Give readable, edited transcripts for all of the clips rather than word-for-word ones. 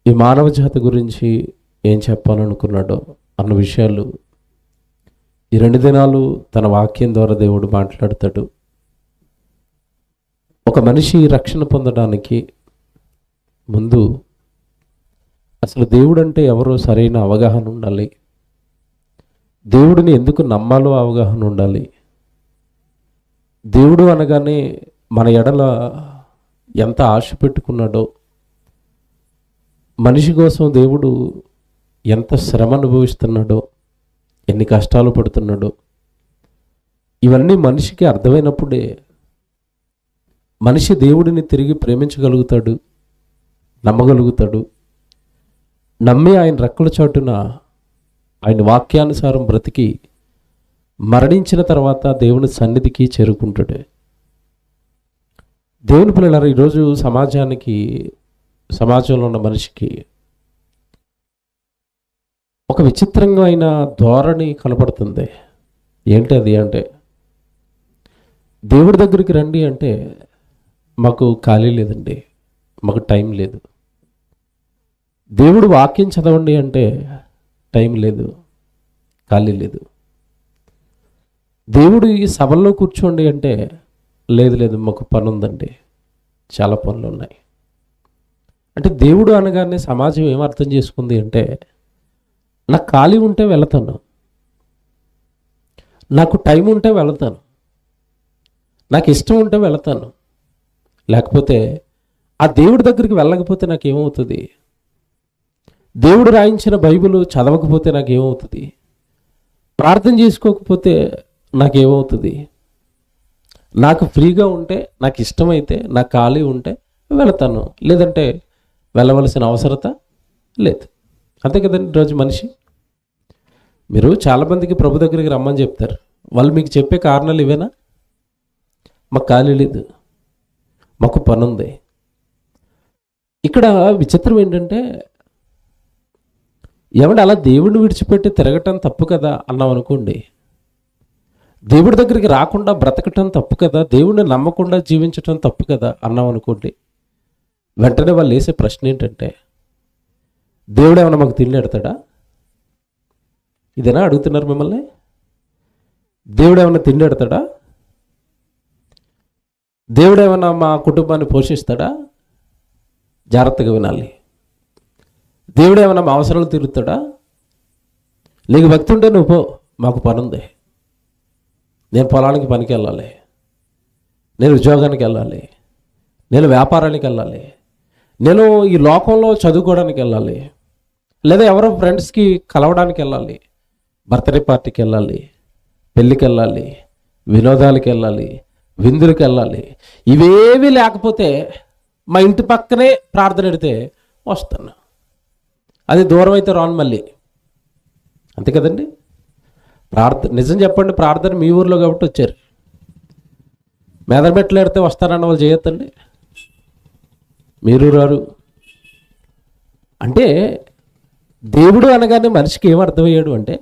ఈ మానవ జాతి గురించి ఏం చెప్పాలనుకున్నాడో అన్న విషయాలు ఈ 2 దినాలు తన వాక్యం ద్వారా దేవుడు మాట్లాడతాడు. ఒక మనిషి రక్షణ పొందడానికి ముందు అసలు దేవుడు అంటే ఎవరో సరైన అవగాహన ఉండాలి. దేవుడిని ఎందుకు నమ్మాలో అవగాహన ఉండాలి. దేవుడు అనగానే మన ఎడల ఎంత ఆశ పెట్టుకున్నాడో, మనిషి కోసం దేవుడు ఎంత శ్రమ అనుభవిస్తున్నాడో, ఎన్ని కష్టాలు పడుతున్నాడో, ఇవన్నీ మనిషికి అర్థమైనప్పుడే మనిషి దేవుడిని తిరిగి ప్రేమించగలుగుతాడు, నమ్మగలుగుతాడు. నమ్మి ఆయన రెక్కల చాటున ఆయన వాక్యానుసారం బ్రతికి మరణించిన తర్వాత దేవుని సన్నిధికి చేరుకుంటాడు. దేవుని పిల్లలారా, ఈరోజు సమాజంలో ఉన్న మనిషికి ఒక విచిత్రంగా అయిన ధోరణి కనపడుతుంది. ఏంటి అది అంటే, దేవుడి దగ్గరికి రండి అంటే మాకు ఖాళీ లేదండి, మాకు టైం లేదు. దేవుడు వాక్యం చదవండి అంటే టైం లేదు, ఖాళీ లేదు. దేవుడు ఈ సభల్లో కూర్చోండి అంటే లేదు మాకు పని ఉందండి, చాలా పనులు ఉన్నాయి. అంటే దేవుడు అనగానే సమాజం ఏం అర్థం చేసుకుంది అంటే, నాకు ఖాళీ ఉంటే వెళతాను, నాకు టైం ఉంటే వెళతాను, నాకు ఇష్టం ఉంటే వెళతాను, లేకపోతే ఆ దేవుడి దగ్గరికి వెళ్ళకపోతే నాకేమవుతుంది, దేవుడు రాయించిన బైబిల్ చదవకపోతే నాకేమవుతుంది, ప్రార్థన చేసుకోకపోతే నాకేమవుతుంది, నాకు ఫ్రీగా ఉంటే, నాకు ఇష్టమైతే, నాకు ఖాళీ ఉంటే వెళతాను, లేదంటే వెళ్ళవలసిన అవసరత లేదు. అంతే కదండి ఈరోజు మనిషి. మీరు చాలామందికి ప్రభు దగ్గరికి రమ్మని చెప్తారు, వాళ్ళు మీకు చెప్పే కారణాలు ఇవేనా? మాకు ఖాళీ లేదు, మాకు పని ఉంది. ఇక్కడ విచిత్రం ఏంటంటే, ఏమంటే అలా దేవుడిని విడిచిపెట్టి తిరగటం తప్పు కదా అన్నాం అనుకోండి, దేవుడి దగ్గరికి రాకుండా బ్రతకటం తప్పు కదా, దేవుడిని నమ్మకుండా జీవించటం తప్పు కదా అన్నాం అనుకోండి, వెంటనే వాళ్ళు వేసే ప్రశ్న ఏంటంటే, దేవుడు ఏమైనా మాకు తిండి పెడతాడా? ఇదేనా అడుగుతున్నారు మిమ్మల్ని? దేవుడు ఏమైనా తిండి పెడతాడా? దేవుడు ఏమైనా మా కుటుంబాన్ని పోషిస్తాడా? జాగ్రత్తగా వినాలి. దేవుడు ఏమైనా మా అవసరాలు తీరుతాడా? నీకు భక్తి ఉంటే నువ్వు పో, మాకు పని ఉంది. నేను పొలానికి పనికి వెళ్ళాలి, నేను ఉద్యోగానికి వెళ్ళాలి, నేను వ్యాపారానికి వెళ్ళాలి, నేను ఈ లోకంలో చదువుకోవడానికి వెళ్ళాలి, లేదా ఎవరో ఫ్రెండ్స్కి కలవడానికి వెళ్ళాలి, బర్త్డే పార్టీకి వెళ్ళాలి, పెళ్ళికి వెళ్ళాలి, వినోదాలకు వెళ్ళాలి, విందులకు వెళ్ళాలి. ఇవేవి లేకపోతే మా ఇంటి పక్కనే ప్రార్థన పెడితే వస్తాను, అది దూరం అయితే రాను మళ్ళీ. అంతే కదండి. నిజం చెప్పండి, ప్రార్థన మీ ఊర్లో కాబట్టి వచ్చారు. మెదడుమెట్లు ఎడితే వస్తారన్న వాళ్ళు చేయొద్దండి, మీరు రారు. అంటే దేవుడు అనగానే మనిషికి ఏం అర్థమయ్యాడు అంటే,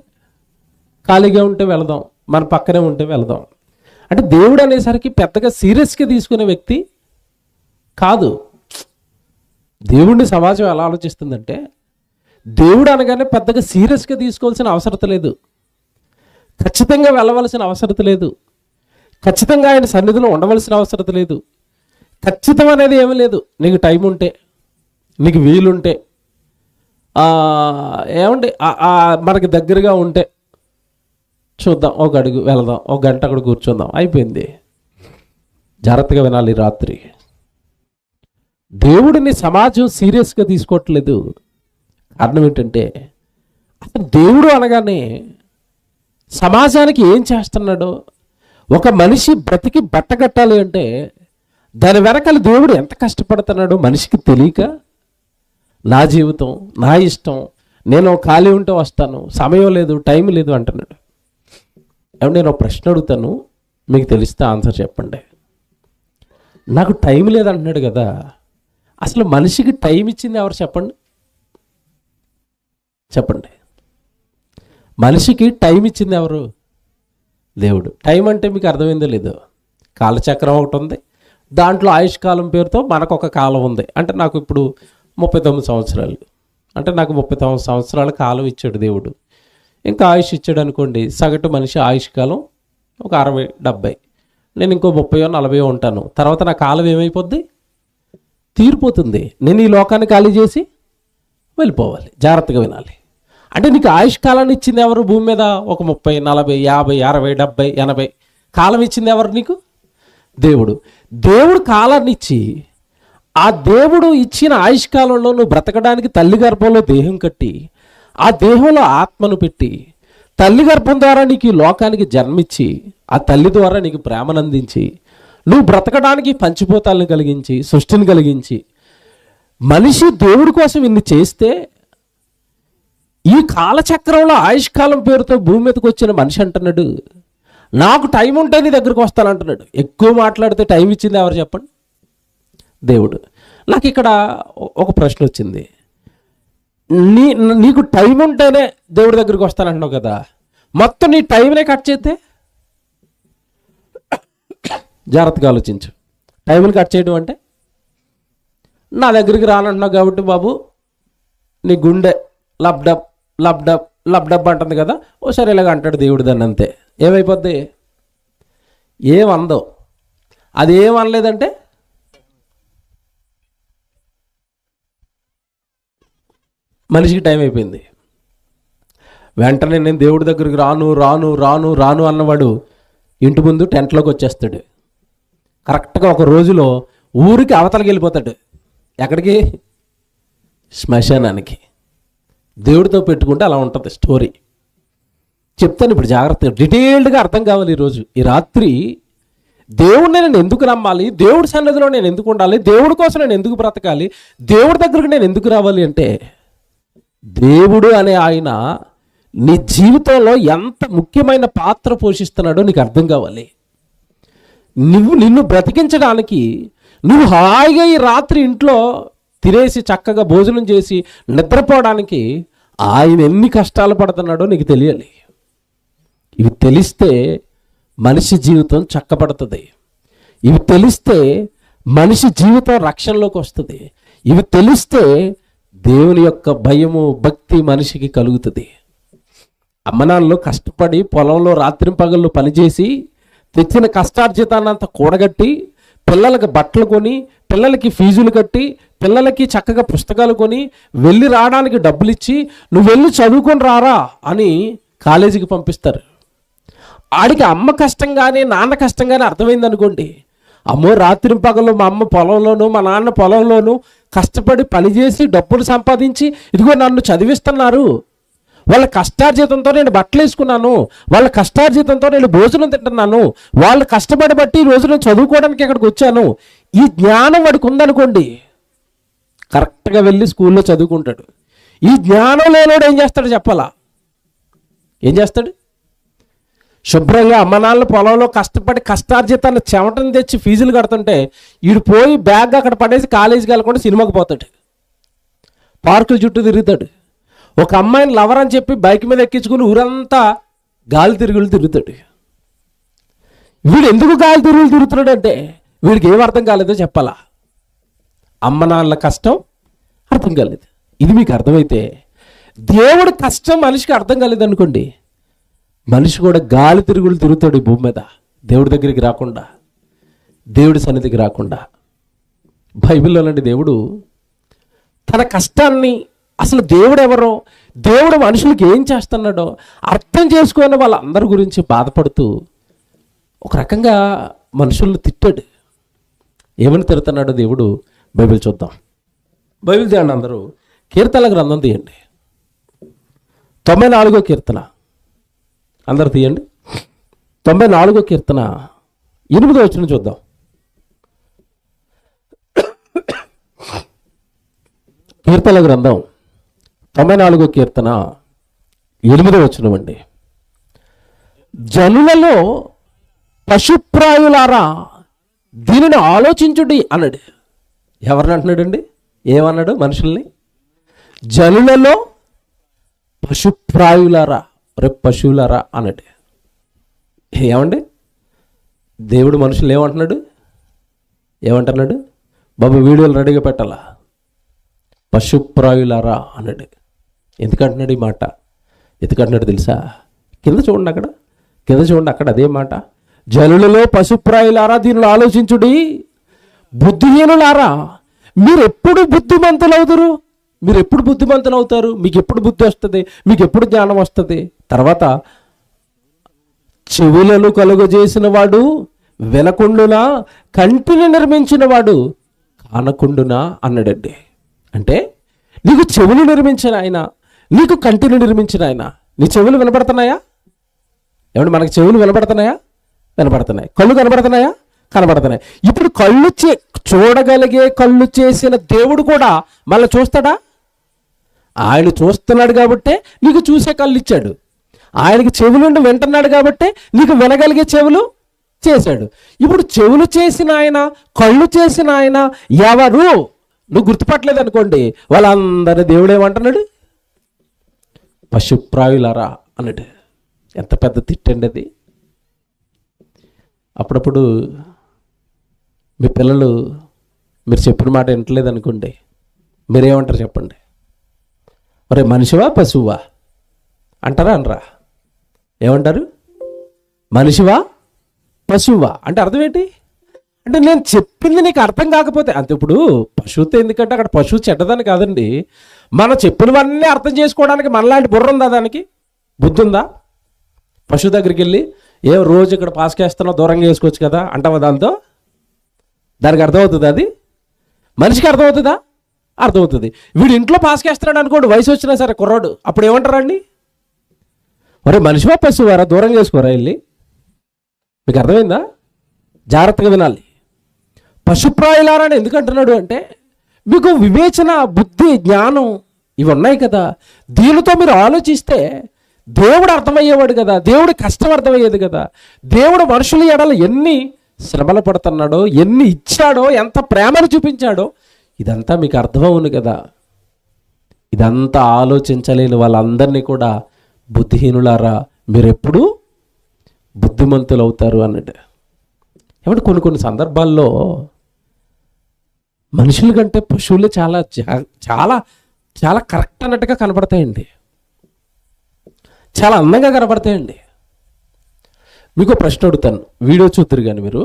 ఖాళీగా ఉంటే వెళదాం, మన పక్కనే ఉంటే వెళదాం. అంటే దేవుడు అనేసరికి పెద్దగా సీరియస్గా తీసుకునే వ్యక్తి కాదు. దేవుడిని సమాజం ఎలా ఆలోచిస్తుందంటే, దేవుడు అనగానే పెద్దగా సీరియస్గా తీసుకోవాల్సిన అవసరం లేదు, ఖచ్చితంగా వెళ్ళవలసిన అవసరం లేదు, ఖచ్చితంగా ఆయన సన్నిధిలో ఉండవలసిన అవసరం లేదు, ఖచ్చితం అనేది ఏమీ లేదు. నీకు టైం ఉంటే, నీకు వీలుంటే, ఏమండి మనకి దగ్గరగా ఉంటే చూద్దాం, ఒక అడుగు వెళదాం, ఒక గంట అక్కడ కూర్చుందాం, అయిపోయింది. జాగ్రత్తగా వినాలి. రాత్రి దేవుడిని సమాజం సీరియస్గా తీసుకోవట్లేదు. కారణం ఏంటంటే, అసలు దేవుడు అనగానే సమాజానికి ఏం చేస్తున్నాడో, ఒక మనిషి బ్రతికి బట్టగట్టాలి అంటే దాని వెనకాల దేవుడు ఎంత కష్టపడుతున్నాడో మనిషికి తెలియక, నా జీవితం, నా ఇష్టం, నేను ఖాళీ ఉంటే వస్తాను, సమయం లేదు, టైం లేదు అంటున్నాడు. ఏమంటే నేను ఒక ప్రశ్న అడుగుతాను, మీకు తెలిస్తే ఆన్సర్ చెప్పండి. నాకు టైం లేదు అంటున్నాడు కదా, అసలు మనిషికి టైం ఇచ్చింది ఎవరు చెప్పండి? చెప్పండి. మనిషికి టైం ఇచ్చింది ఎవరు? దేవుడు. టైం అంటే మీకు అర్థమైందో లేదో, కాలచక్రం ఒకటి ఉంది, దాంట్లో ఆయుష్కాలం పేరుతో మనకు ఒక కాలం ఉంది. అంటే నాకు ఇప్పుడు 39 సంవత్సరాలు, అంటే నాకు 30 సంవత్సరాల కాలం ఇచ్చాడు దేవుడు. ఇంకా ఆయుష్ ఇచ్చాడు అనుకోండి, సగటు మనిషి ఆయుష్ కాలం ఒక 60, 70. నేను ఇంకో 30, 40 ఉంటాను. తర్వాత నా కాలం ఏమైపోద్ది? తీరిపోతుంది. నేను ఈ లోకాన్ని ఖాళీ చేసి వెళ్ళిపోవాలి. జాగ్రత్తగా వినాలి. అంటే నీకు ఆయుష్ కాలాన్ని ఇచ్చింది ఎవరు భూమి మీద? ఒక 30, 40, 50, 60, 70, 80 కాలం ఇచ్చింది ఎవరు నీకు? దేవుడు. దేవుడు కాలాన్ని ఇచ్చి, ఆ దేవుడు ఇచ్చిన ఆయుష్ కాలంలో నువ్వు బ్రతకడానికి తల్లి గర్భంలో దేహం కట్టి, ఆ దేహంలో ఆత్మను పెట్టి, తల్లి గర్భం ద్వారా నీకు ఈ లోకానికి జన్మించి, ఆ తల్లి ద్వారా నీకు ప్రేమను అందించి, నువ్వు బ్రతకడానికి పంచిపోతాలను కలిగించి, సృష్టిని కలిగించి, మనిషి దేవుడి కోసం ఇన్ని చేస్తే, ఈ కాలచక్రంలో ఆయుష్కాలం పేరుతో భూమి మీదకి వచ్చిన మనిషి అంటున్నాడు, నాకు టైం ఉంటే నీ దగ్గరకు వస్తానంటున్నాడు. ఎక్కువ మాట్లాడితే టైం ఇచ్చింది ఎవరు చెప్పండి? దేవుడు. నాకు ఇక్కడ ఒక ప్రశ్న వచ్చింది. నీకు టైం ఉంటేనే దేవుడి దగ్గరికి వస్తానంటున్నావు కదా, మొత్తం నీ టైంనే కట్ చేస్తే? జాగ్రత్తగా ఆలోచించు. టైంని కట్ చేయడం అంటే, నా దగ్గరికి రానంటున్నావు కాబట్టి బాబు నీ గుండె లబ్డబ్ లబ్డబ్ లబ్డబ్ అంటుంది కదా, ఓసారి ఇలాగ అంటాడు దేవుడు దాన్ని, అంతే. ఏమైపోద్ది? ఏమందో. అది ఏమనలేదంటే మనిషికి టైం అయిపోయింది. వెంటనే నేను దేవుడి దగ్గరికి రాను రాను రాను రాను అన్నవాడు ఇంటి ముందు టెంట్లోకి వచ్చేస్తాడు. కరెక్ట్గా ఒక రోజులో ఊరికి అవతలకి వెళ్ళిపోతాడు. ఎక్కడికి? శ్మశానానికి. దేవుడితో పెట్టుకుంటే అలా ఉంటుంది స్టోరీ. చెప్తాను ఇప్పుడు జాగ్రత్తగా, డీటెయిల్డ్గా అర్థం కావాలి. ఈరోజు ఈ రాత్రి దేవుడిని నేను ఎందుకు నమ్మాలి, దేవుడి సన్నిధిలో నేను ఎందుకు ఉండాలి, దేవుడి కోసం నేను ఎందుకు బ్రతకాలి, దేవుడి దగ్గరికి నేను ఎందుకు రావాలి అంటే, దేవుడు అనే ఆయన నీ జీవితంలో ఎంత ముఖ్యమైన పాత్ర పోషిస్తున్నాడో నీకు అర్థం కావాలి. నిన్ను బ్రతికించడానికి, నువ్వు హాయిగా ఈ రాత్రి ఇంట్లో తినేసి చక్కగా భోజనం చేసి నిద్రపోవడానికి ఆయన ఎన్ని కష్టాలు పడుతున్నాడో నీకు తెలియాలి. ఇవి తెలిస్తే మనిషి జీవితం చక్కబడుతుంది. ఇవి తెలిస్తే మనిషి జీవితం రక్షణలోకి వస్తుంది. ఇవి తెలిస్తే దేవుని యొక్క భయము, భక్తి మనిషికి కలుగుతుంది. అమ్మనాన్నలు కష్టపడి పొలంలో రాత్రి పగళ్ళు పనిచేసి తెచ్చిన కష్టార్జితాన్ని అంతా కూడగట్టి, పిల్లలకి బట్టలు కొని, పిల్లలకి ఫీజులు కట్టి, పిల్లలకి చక్కగా పుస్తకాలు కొని, వెళ్ళి రావడానికి డబ్బులు ఇచ్చి, నువ్వు వెళ్ళి చదువుకొని రారా అని కాలేజీకి పంపిస్తారు. ఆడికి అమ్మ కష్టంగానే నాన్న కష్టంగానే అర్థమైంది అనుకోండి. అమ్మో రాత్రి పగలు మా అమ్మ పొలంలోను మా నాన్న పొలంలోను కష్టపడి పనిచేసి డబ్బులు సంపాదించి ఇదిగో నన్ను చదివిస్తున్నారు, వాళ్ళ కష్టార్జితంతో నేను బట్టలు వేసుకున్నాను, వాళ్ళ కష్టార్జితంతో నేను భోజనం తింటున్నాను, వాళ్ళు కష్టపడి బట్టి ఈ రోజు నేను చదువుకోవడానికి ఇక్కడికి వచ్చాను, ఈ జ్ఞానం వాడికి ఉందనుకోండి, కరెక్ట్గా వెళ్ళి స్కూల్లో చదువుకుంటాడు. ఈ జ్ఞానం లేనోడు ఏం చేస్తాడు చెప్పాలా? ఏం చేస్తాడు? శుభ్రంగా అమ్మ నాన్న పొలంలో కష్టపడి కష్టార్జితాన్ని చెమటను తెచ్చి ఫీజులు కడుతుంటే వీడు పోయి బ్యాగ్ అక్కడ పడేసి కాలేజీకి వెళ్ళకుండా సినిమాకి పోతాడు, పార్కుల చుట్టూ తిరుగుతాడు. ఒక అమ్మాయిని లవర్ అని చెప్పి బైక్ మీద ఎక్కించుకుని ఊరంతా గాలి తిరుగులు తిరుగుతాడు. వీడు ఎందుకు గాలి తిరుగులు తిరుగుతున్నాడు అంటే వీడికి ఏం అర్థం కాలేదో చెప్పాలా? అమ్మ నాన్నల కష్టం అర్థం కాలేదు. ఇది మీకు అర్థమైతే, దేవుడి కష్టం మనిషికి అర్థం కాలేదు అనుకోండి, మనిషి కూడా గాలి తిరుగులు తిరుగుతాడు ఈ భూమి మీద, దేవుడి దగ్గరికి రాకుండా, దేవుడి సన్నిధికి రాకుండా. బైబిల్లోనండి దేవుడు తన కష్టాన్ని, అసలు దేవుడు ఎవరో, దేవుడు మనుషులకి ఏం చేస్తున్నాడో అర్థం చేసుకునే వాళ్ళందరి గురించి బాధపడుతూ ఒక రకంగా మనుషులను తిట్టాడు. ఏమని తిడుతున్నాడో దేవుడు బైబిల్ చూద్దాం. బైబిల్ తీయండి అందరూ, కీర్తనల గ్రంథం తీయండి, 94వ కీర్తన అందరు తీయండి. 94వ కీర్తన 8వ వచనం చూద్దాం. కీర్తనల గ్రంథం 94వ కీర్తన 8వ వచనం అండి. జనులలో పశుప్రాయులారా దీనిని ఆలోచించుడి అన్నాడు. ఎవరిని అంటున్నాడండి? ఏమన్నాడు? మనుషుల్ని. జనులలో పశుప్రాయులారా, రేపు పశువులారా అన్నాడు. ఏమండి? దేవుడు మనుషులు ఏమంటున్నాడు? ఏమంటున్నాడు? బాబు వీడియోలు రెడీగా పెట్టాలా, పశుప్రాయులారా అన్నాడు. ఎందుకంటున్నాడు ఈ మాట? ఎందుకంటున్నాడు తెలుసా? కింద చూడండి, అక్కడ అదే మాట. జనులలో పశుప్రాయులారా దీనిలో ఆలోచించుడి, బుద్ధిహీనులారా మీరు ఎప్పుడు బుద్ధిమంతులవుతారు? మీకు ఎప్పుడు బుద్ధి వస్తుంది? మీకు ఎప్పుడు జ్ఞానం వస్తుంది? తర్వాత చెవులను కలుగజేసిన వాడు వినకుండునా, కంటిని నిర్మించిన వాడు కానకుండునా అన్నాడండి. అంటే నీకు చెవులు నిర్మించిన ఆయన, నీకు కంటిని నిర్మించిన ఆయన. నీ చెవులు వినపడుతున్నాయా? ఏమంటే మనకు చెవులు వినపడుతున్నాయా? వినపడుతున్నాయి. కళ్ళు కనబడుతున్నాయా? కనబడుతున్నాయి. ఇప్పుడు చూడగలిగే కళ్ళు చేసిన దేవుడు కూడా మళ్ళీ చూస్తాడా? ఆయన చూస్తున్నాడు కాబట్టే నీకు చూసే కళ్ళు ఇచ్చాడు. ఆయనకి చెవులుండి వింటున్నాడు కాబట్టే నీకు వినగలిగే చెవులు చేశాడు. ఇప్పుడు చెవులు చేసిన ఆయన, కళ్ళు చేసిన ఆయన ఎవరు? నువ్వు గుర్తుపట్టలేదు అనుకోండి, వాళ్ళందరూ దేవుడు ఏమంటున్నాడు? పశుప్రాయులారా అన్నాడు. ఎంత పెద్ద తిట్టండి అది. అప్పుడప్పుడు మీ పిల్లలు మీరు చెప్పిన మాట వింటలేదు అనుకోండి, మీరేమంటారు చెప్పండి? ఒరే మనిషివా పశువా అంటారా? అనరా? ఏమంటారు? మనిషివా పశువా అంటే అర్థం ఏంటి? అంటే నేను చెప్పింది నీకు అర్థం కాకపోతే అంతే. ఇప్పుడు పశువుతో ఎందుకంటే అక్కడ పశువు చెడ్డదని కాదండి, మనం చెప్పినవన్నీ అర్థం చేసుకోవడానికి మనలాంటి బుర్ర ఉందా? దానికి బుద్ధి ఉందా? పశువు దగ్గరికి వెళ్ళి రోజు ఇక్కడ పాసుకేస్తున్నావు, దూరంగా వేసుకోవచ్చు కదా అంటావా? దానికి అర్థమవుతుంది? అది మనిషికి అర్థమవుతుందా? అర్థమవుతుంది. వీడు ఇంట్లో పాసుకేస్తున్నాడు అనుకోండి, వయసు వచ్చినా సరే కుర్రాడు, అప్పుడు ఏమంటారండి? ఒరే మనిషివా పశువారా, దూరంగా వేసుకోరా వెళ్ళి. మీకు అర్థమైందా? జాగ్రత్తగా వినాలి. పశుప్రాయులారా అని ఎందుకు అంటున్నాడు అంటే, మీకు వివేచన, బుద్ధి, జ్ఞానం ఇవి ఉన్నాయి కదా, దీనితో మీరు ఆలోచిస్తే దేవుడు అర్థమయ్యేవాడు కదా, దేవుడి కష్టం అర్థమయ్యేది కదా, దేవుడు మనుషుల ఎడల ఎన్ని శ్రమలు పడుతున్నాడో, ఎన్ని ఇచ్చాడో, ఎంత ప్రేమను చూపించాడో ఇదంతా మీకు అర్థమవును కదా. ఇదంతా ఆలోచించలేని వాళ్ళందరినీ కూడా బుద్ధిహీనులారా మీరెప్పుడు బుద్ధిమంతులు అవుతారు అన్నట్టు. ఏమంటే కొన్ని సందర్భాల్లో మనుషుల కంటే పశువులే చాలా చాలా చాలా కరెక్ట్ అన్నట్టుగా కనపడతాయండి, చాలా అందంగా కనపడతాయండి. మీకు ప్రశ్న అడుగుతాను, వీడియో చూద్దరు కానీ మీరు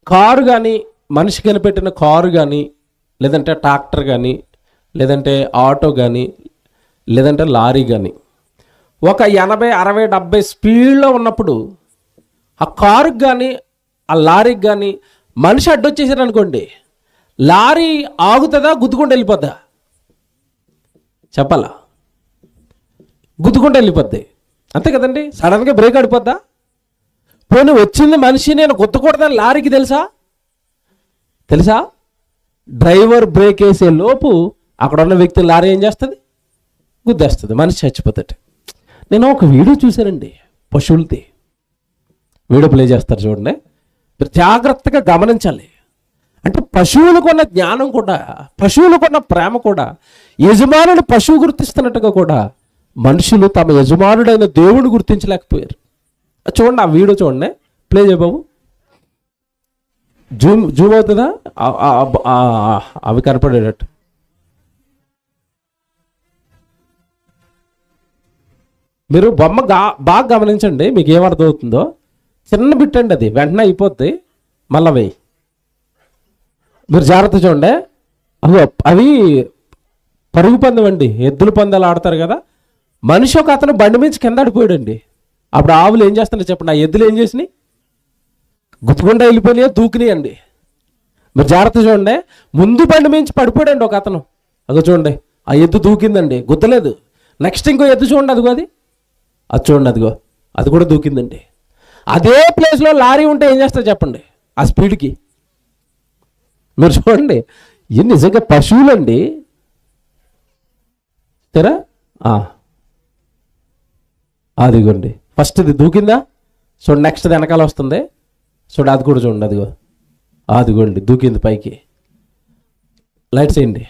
కారు కానీ, మనిషి కనిపెట్టిన కారు కానీ, లేదంటే ట్రాక్టర్ కానీ, లేదంటే ఆటో కానీ, లేదంటే లారీ కానీ ఒక 80, 60, 70 స్పీడ్లో ఉన్నప్పుడు ఆ కారుకి కానీ ఆ లారీకి కానీ మనిషి అడ్డొచ్చేసారు అనుకోండి, లారీ ఆగుతుందా, గుద్దుకుంటూ వెళ్ళిపోద్దా? చెప్పాలా? గుద్దుకుంటూ వెళ్ళిపోద్ది, అంతే కదండి. సడన్గా బ్రేక్ ఆడిపోద్దా? పోనీ వచ్చింది మనిషి, నేను గుద్దకూడదని లారీకి తెలుసా? డ్రైవర్ బ్రేక్ వేసే లోపు అక్కడ ఉన్న వ్యక్తి లారీ ఏం చేస్తుంది? గుద్దేస్తుంది, మనిషి చచ్చిపోతాడు. నేను ఒక వీడియో చూశానండి, పశువులది వీడియో ప్లే చేస్తారు చూడండి, మీరు జాగ్రత్తగా గమనించాలి. అంటే పశువులకున్న జ్ఞానం కూడా, పశువులకున్న ప్రేమ కూడా, యజమానుని పశువు గుర్తిస్తున్నట్టుగా కూడా మనుషులు తమ యజమానుడైన దేవుడు గుర్తించలేకపోయారు. చూడండి, ఆ వీడియో చూడండి, ప్లే చేయ బాబు. జూమ్ అవుతుందా? అవి కనపడేటట్టు. మీరు బొమ్మ బాగా గమనించండి, మీకు ఏమర్థం అవుతుందో. చిన్న బిట్ అండి, అది వెంటనే అయిపోద్ది, మళ్ళా వేయి. మీరు జాగ్రత్త చూడండి. అవి పరుగు పందెం అండి, ఎద్దుల పందాలు ఆడతారు కదా. మనిషి ఒక అతను బండి మీద కింద ఆడిపోయాడండి. అప్పుడు ఆవులు ఏం చేస్తున్నాయి చెప్పండి? ఆ ఎద్దులు ఏం చేసినాయి? గుర్తుకుండా వెళ్ళిపోయినాయో దూకినాయండి. మీరు జాగ్రత్త చూడండి, ముందు బండి మించి పడిపోయాడండి ఒక అతను. చూడండి, ఆ ఎద్దు దూకిందండి, గుద్దలేదు. నెక్స్ట్ ఇంకో ఎద్దు చూడండి, అది చూడండి, అది కూడా దూకిందండి. అదే ప్లేస్లో లారీ ఉంటే ఏం చేస్తారు చెప్పండి? ఆ స్పీడ్కి మీరు చూడండి, ఇది నిజంగా పశువులండి. సరే, అదిగోండి, ఫస్ట్ ఇది దూకిందా? చూడండి, నెక్స్ట్ వెనకాల వస్తుంది చూడండి, అది కూడా చూడండి, అదిగోండి దూకింది పైకి. లైట్స్ వేయండి,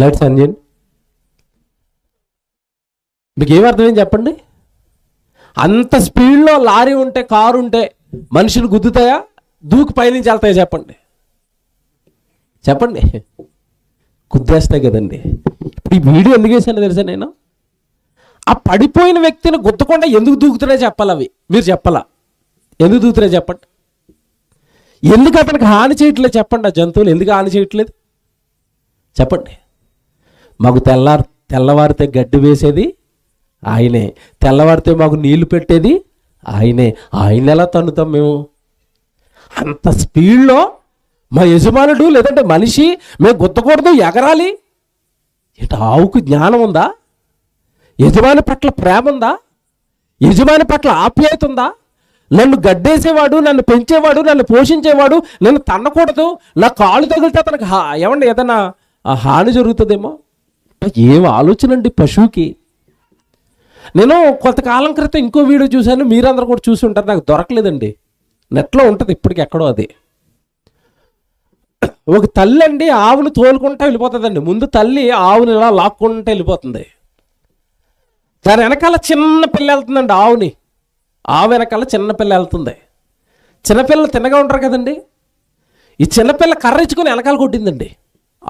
లైట్స్ ఆన్ చేయండి. మీకు ఏమర్థమైంది చెప్పండి? అంత స్పీడ్లో లారీ ఉంటే, కారు ఉంటే మనుషులు గుద్దుతాయా? దూకి పైనుంచి వెళ్తాయా చెప్పండి? చెప్పండి, గుద్దేస్తాయి కదండి. ఇప్పుడు ఈ వీడియో ఎందుకు వేసానో తెలుసా నేను? ఆ పడిపోయిన వ్యక్తిని గుద్దకుండా ఎందుకు దూకుతున్నాయో చెప్పాలి. అవి మీరు చెప్పాలా? ఎందుకు దూకుతున్నాయో చెప్పండి. ఎందుకు అతనికి హాని చేయట్లేదు చెప్పండి. ఆ జంతువులు ఎందుకు హాని చేయట్లేదు చెప్పండి. మాకు తెల్లవారితే గడ్డి వేసేది ఆయనే, తెల్లవారితే మాకు నీళ్లు పెట్టేది ఆయనే. ఆయన ఎలా తన్నుతాం మేము? అంత స్పీడ్లో మా యజమానుడు లేదంటే మనిషి మేము గుద్దకూడదు, ఎగరాలి. ఇటు ఆవుకు జ్ఞానం ఉందా? యజమాని పట్ల ప్రేమ ఉందా? యజమాని పట్ల ఆప్యాయత ఉందా? నన్ను గడ్డేసేవాడు, నన్ను పెంచేవాడు, నన్ను పోషించేవాడు నన్ను తన్నకూడదు, నా కాళ్ళు తగిలితే అతనికి ఏమండి ఏదైనా హాని జరుగుతుందేమో. ఏం ఆలోచన అండి పశువుకి. నేను కొంతకాలం క్రితం ఇంకో వీడియో చూశాను, మీరందరూ కూడా చూసి ఉంటారు, నాకు దొరకలేదండి, నెట్లో ఉంటుంది ఇప్పటికి ఎక్కడో. అది ఒక తల్లి అండి ఆవును తోలుకుంటూ వెళ్ళిపోతుందండి. ముందు తల్లి ఆవుని ఇలా లాక్కుంటూ వెళ్ళిపోతుంది. దాని వెనకాల చిన్న పిల్ల వెళ్తుందండి. ఆవు వెనకాల చిన్న పిల్ల వెళ్తుంది. చిన్నపిల్లలు తిన్నగా ఉంటారు కదండి. ఈ చిన్నపిల్ల కర్రించుకొని వెనకాల కొట్టిందండి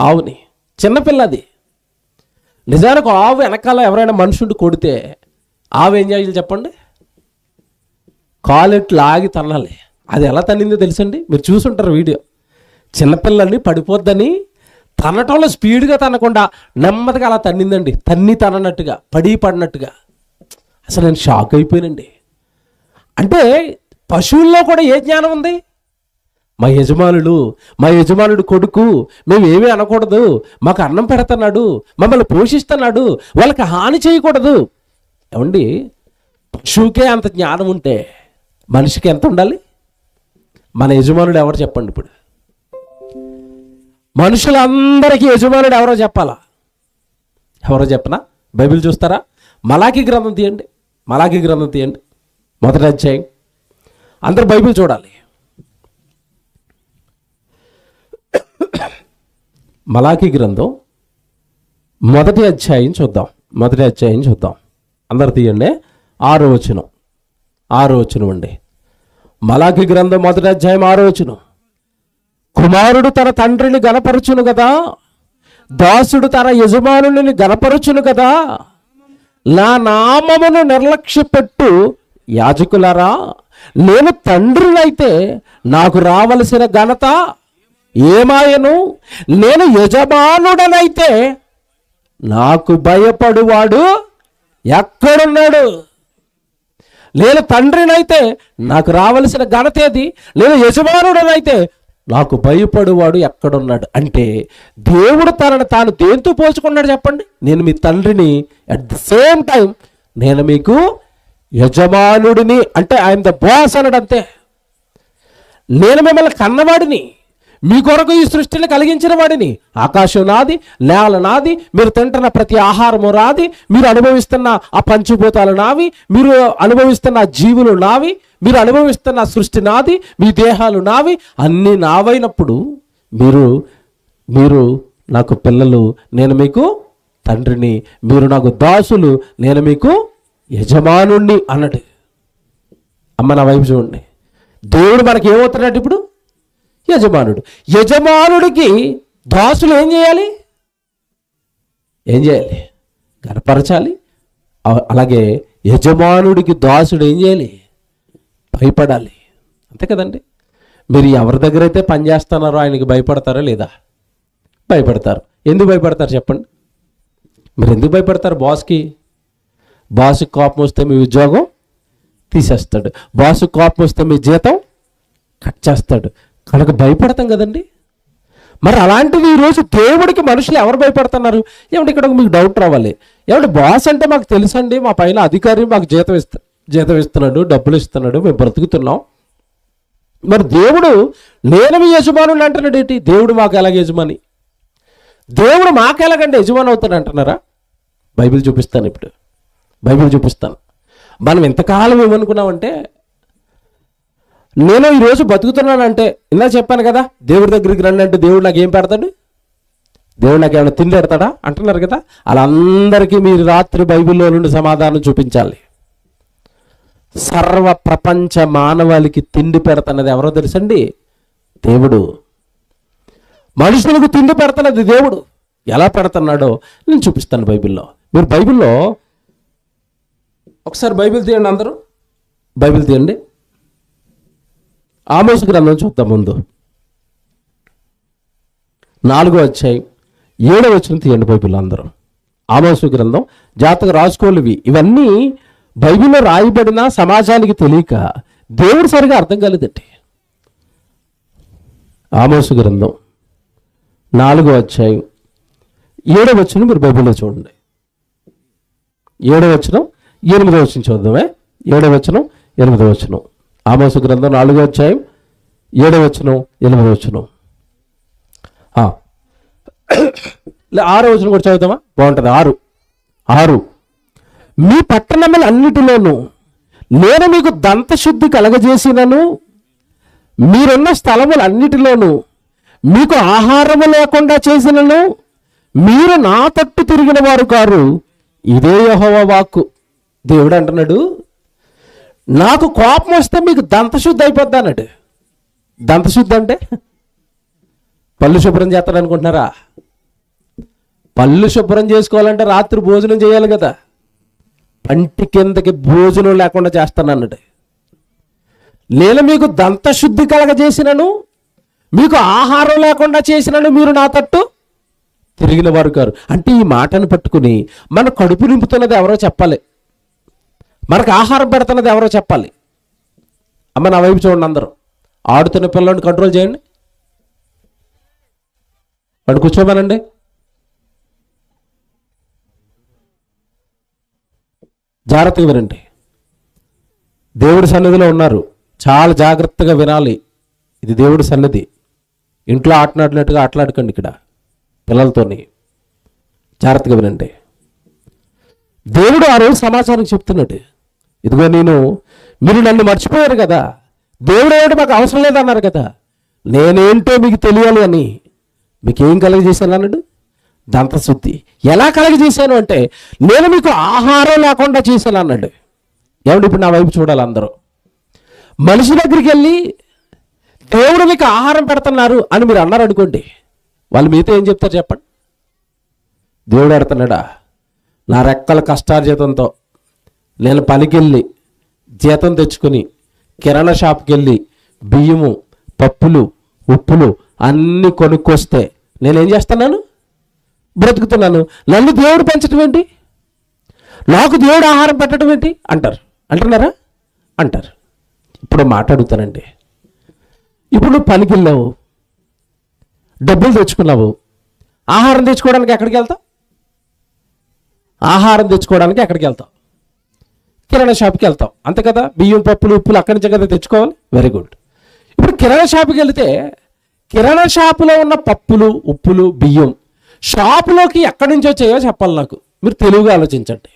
ఆవుని. చిన్నపిల్ల అది. నిజానికి ఆవు వెనకాల ఎవరైనా మనుషుడు కొడితే ఆవు ఏం చేయాలి చెప్పండి? కాలెట్లు ఆగి తన్నాలి. అది ఎలా తన్నిందో తెలుసండి, మీరు చూసుంటారు వీడియో. చిన్నపిల్లల్ని పడిపోద్దని తనటంలో స్పీడ్గా తనకుండా నెమ్మదిగా అలా తన్నిందండి. తన్నట్టుగా పడినట్టుగా. అసలు నేను షాక్ అయిపోయానండి. అంటే పశువుల్లో కూడా ఏ జ్ఞానం ఉంది? మా యజమానుడు కొడుకు, మేము ఏమీ అనకూడదు, మాకు అన్నం పెడుతున్నాడు, మమ్మల్ని పోషిస్తున్నాడు, వాళ్ళకి హాని చేయకూడదు. ఏమండి, పశువుకే అంత జ్ఞానం ఉంటే మనిషికి ఎంత ఉండాలి? మన యజమానుడు ఎవరు చెప్పండి? ఇప్పుడు మనుషులందరికీ యజమానుడు ఎవరో చెప్పాలా? ఎవరో చెప్పనా? బైబిల్ చూస్తారా? మలాకీ గ్రంథం తీయండి, మొదటి అధ్యాయం. అందరూ బైబిల్ చూడాలి. మలాకీ గ్రంథం మొదటి అధ్యాయం చూద్దాం. అందరు తీయండి. 6వ వచనం అండి. మలాకీ గ్రంథం మొదటి అధ్యాయం 6వ వచనం. కుమారుడు తన తండ్రిని గనపరచును కదా, దాసుడు తన యజమానుని గనపరచును కదా. నా నామమును నిర్లక్ష్యపెట్టు యాజకులారా, నేను తండ్రినైతే నాకు రావలసిన ఘనత ఏమాయను? నేను యజమానుడనైతే నాకు భయపడువాడు ఎక్కడున్నాడు? నేను తండ్రినైతే నాకు రావలసిన ఘనత ఏది? నేను యజమానుడనైతే నాకు భయపడువాడు ఎక్కడున్నాడు? అంటే దేవుడు తనను తాను దేంతో పోల్చుకున్నాడు చెప్పండి? నేను మీ తండ్రిని, అట్ ద సేమ్ టైం నేను మీకు యజమానుడిని. అంటే ఐఎమ్ ద బాస్ అన్నాడు. అంతే. నేను మిమ్మల్ని కన్నవాడిని, మీ కొరకు ఈ సృష్టిని కలిగించిన వాడిని. ఆకాశం నాది, నేల నాది, మీరు తింటున్న ప్రతి ఆహారము నాది, మీరు అనుభవిస్తున్న ఆ పంచభూతాలు నావి, మీరు అనుభవిస్తున్న జీవులు నావి, మీరు అనుభవిస్తున్న సృష్టి నాది, మీ దేహాలు నావి, అన్నీ నావైనప్పుడు మీరు నాకు పిల్లలు, నేను మీకు తండ్రిని, మీరు నాకు దాసులు, నేను మీకు యజమానుణ్ణి అన్నట్టు. అమ్మ నా వైపు చూడండి. దేవుడు మనకి ఏమవుతున్నాడు ఇప్పుడు? యజమానుడు. యజమానుడికి దాసులు ఏం చేయాలి? గనపరచాలి. అలాగే యజమానుడికి దాసుడు ఏం చేయాలి? భయపడాలి. అంతే కదండి. మీరు ఎవరి దగ్గర అయితే పని చేస్తున్నారో ఆయనకి భయపడతారా లేదా? భయపడతారు. ఎందుకు భయపడతారు చెప్పండి? మీరు ఎందుకు భయపడతారు? బాస్కి కోపం వస్తే మీ ఉద్యోగం తీసేస్తాడు, బాసు కోపం వస్తే మీ జీతం కట్ చేస్తాడు, కనుక భయపడతాం కదండి. మరి అలాంటిది ఈరోజు దేవుడికి మనుషులు ఎవరు భయపడుతున్నారు? ఏమంటే ఇక్కడ మీకు డౌట్ రావాలి. ఏమంటే బాస్ అంటే మాకు తెలుసండి, మా పైన అధికారి మాకు జీతం ఇస్తున్నాడు, డబ్బులు ఇస్తున్నాడు, మేము బ్రతుకుతున్నాం. మరి దేవుడు నేను మీ యజమానుని అంటున్నాడు ఏంటి? దేవుడు మాకు ఎలాగ యజమాని? దేవుడు మాకు ఎలాగంటే యజమాని అవుతాడు అంటున్నారా? బైబిల్ చూపిస్తాను. మనం ఎంతకాలం ఏమనుకున్నామంటే, నేను ఈరోజు బతుకుతున్నానంటే, ఇలా చెప్పాను కదా, దేవుడి దగ్గరికి రండి అంటే దేవుడు నాకు ఏం పెడతాడు? దేవుడు నాకు ఏమైనా తిండి పెడతాడా అంటున్నారు కదా. అలా అందరికీ మీరు రాత్రి బైబిల్లో నుండి సమాధానం చూపించాలి. సర్వ ప్రపంచ మానవాళికి తిండి పెడతన్నది ఎవరో తెలుసండి? దేవుడు. మనుషులకు తిండి పెడుతున్నది దేవుడు. ఎలా పెడుతున్నాడో నేను చూపిస్తాను బైబిల్లో. మీరు బైబిల్లో ఒకసారి బైబిల్ తీయండి, అందరూ బైబిల్ తీయండి. ఆమోసు గ్రంథం చూద్దాం. ముందు 4వ అధ్యాయం 7వ వచనం తీయండి బైబిల్ అందరూ. ఆమోసు గ్రంథం జాతక రాసుకోలేవి, ఇవన్నీ బైబిల్లో రాయబడిన సమాజానికి తెలియక దేవుడు సరిగా అర్థం కాలేదండి. ఆమోసు గ్రంథం 4వ అధ్యాయం 7వ వచనం మీరు బైబిల్లో చూడండి. 7వ వచనం 8వ వచనం చూద్దామే. 7వ వచనం 8వ వచనం. ఆమోసు గ్రంథం 4వ అధ్యాయం 7వ వచనం 8వ వచనం. 6వ వచనం కూడా చదువుతామా? బాగుంటుంది. 6 మీ పట్టణముల అన్నిటిలోనూ నేను మీకు దంతశుద్ధి కలగజేసినను, మీరున్న స్థలములన్నిటిలోనూ మీకు ఆహారము లేకుండా చేసినను, మీరు నా తట్టు తిరిగిన వారు కారు, ఇదే యెహోవా వాక్కు. దేవుడు అంటున్నాడు, నాకు కోపం వస్తే మీకు దంతశుద్ధి అయిపోద్ది అన్నాడు. దంతశుద్ధి అంటే పళ్ళు శుభ్రం చేస్తాడు అనుకుంటున్నారా? పళ్ళు శుభ్రం చేసుకోవాలంటే రాత్రి భోజనం చేయాలి కదా. పంటి కిందకి భోజనం లేకుండా చేస్తాను అన్నాడు. నేను మీకు దంతశుద్ధి కలగజేసినను, మీకు ఆహారం లేకుండా చేసినను, మీరు నా తట్టు తిరిగిన వారు కారు. అంటే ఈ మాటను పట్టుకుని మన కడుపు నింపుతున్నది ఎవరో చెప్పాలి, మనకు ఆహారం పెడుతున్నది ఎవరో చెప్పాలి. అమ్మ నా వైపు చూడండి అందరూ. ఆడుతున్న పిల్లల్ని కంట్రోల్ చేయండి, వాడు కూర్చోమనండి. జాగ్రత్తగా వినండి. దేవుడి సన్నిధిలో ఉన్నారు, చాలా జాగ్రత్తగా వినాలి. ఇది దేవుడి సన్నిధి. ఇంట్లో ఆటలాడినట్టుగా ఆటలాడకండి. ఇక్కడ పిల్లలతోని జాగ్రత్తగా వినండి. దేవుడు ఆ రోజు సమాచారం చెప్తున్నాడు, ఇదిగో మీరు నన్ను మర్చిపోయారు కదా, దేవుడు ఏమిటో మాకు అవసరం లేదన్నారు కదా, నేనేంటో మీకు తెలియాలి అని మీకేం కలగజేశాను అన్నాడు? దంతశుద్ధి. ఎలా కలగజేశాను అంటే నేను మీకు ఆహారం లేకుండా చేశాను అన్నాడు. ఏమంటే ఇప్పుడు నా వైపు చూడాలి అందరూ. మనిషి దగ్గరికి వెళ్ళి దేవుడు మీకు ఆహారం పెడుతున్నారు అని మీరు అన్నారు అనుకోండి, వాళ్ళు మీతో ఏం చెప్తారు చెప్పండి? దేవుడు పెడుతున్నాడా? నా రెక్కల కష్టార్జితంతో నేను పనికి వెళ్ళి జీతం తెచ్చుకొని కిరాణా షాప్కి వెళ్ళి బియ్యము, పప్పులు, ఉప్పులు అన్నీ కొనుక్కొస్తే నేనేం చేస్తున్నాను? బ్రతుకుతున్నాను. నన్ను దేవుడు పెంచడం ఏంటి, నాకు దేవుడు ఆహారం పెట్టడం ఏంటి అంటున్నారా? అంటారు. ఇప్పుడు మాట్లాడుతానండి. ఇప్పుడు నువ్వు పనికి వెళ్ళావు, డబ్బులు తెచ్చుకున్నావు, ఆహారం తెచ్చుకోవడానికి ఎక్కడికి వెళ్తావు? ఆహారం తెచ్చుకోవడానికి ఎక్కడికి వెళ్తావు? కిరాణా షాప్కి వెళ్తావు, అంతే కదా. బియ్యం, పప్పులు, ఉప్పులు అక్కడి నుంచి కదా తెచ్చుకోవాలి. Very good. ఇప్పుడు కిరాణా షాప్కి వెళితే కిరాణా షాపులో ఉన్న పప్పులు, ఉప్పులు, బియ్యం షాపులోకి ఎక్కడి నుంచి వచ్చాయో చెప్పాలి నాకు. మీరు తెలుగుగా ఆలోచించండి.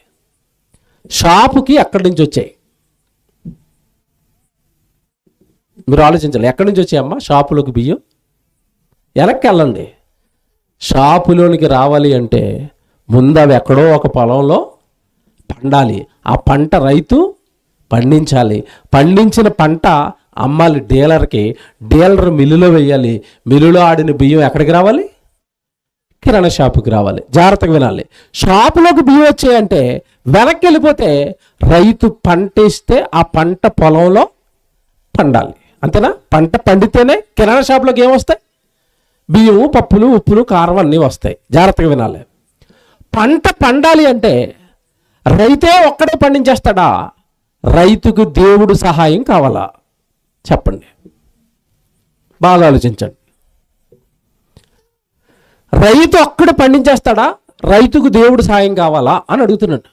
షాపుకి ఎక్కడి నుంచి వచ్చాయి మీరు ఆలోచించాలి. ఎక్కడి నుంచి వచ్చాయమ్మా షాపులోకి బియ్యం? వెనక్కి వెళ్ళండి. షాపులోనికి రావాలి అంటే ముందు అవి ఎక్కడో ఒక పొలంలో పండాలి. ఆ పంట రైతు పండించాలి. పండించిన పంట అమ్మాలి డీలర్కి, డీలర్ మిల్లులో వేయాలి. మిల్లులో ఆడిన బియ్యం ఎక్కడికి రావాలి? కిరాణా షాపుకి రావాలి. జాగ్రత్తగా వినాలి. షాపులోకి బియ్యం వచ్చాయంటే వెనక్కి వెళ్ళిపోతే రైతు పంట ఇస్తే ఆ పంట పొలంలో పండాలి, అంతేనా? పంట పండితేనే కిరాణా షాపులోకి ఏమొస్తాయి? బియ్యము, పప్పులు, ఉప్పులు, కారం అన్నీ వస్తాయి. జాగ్రత్తగా వినాలి. పంట పండాలి అంటే రైతే ఒక్కడే పండించేస్తాడా? రైతుకు దేవుడు సహాయం కావాలా? చెప్పండి, బాగా ఆలోచించండి. రైతు ఒక్కడే పండించేస్తాడా? రైతుకు దేవుడు సాయం కావాలా అని అడుగుతున్నాడు.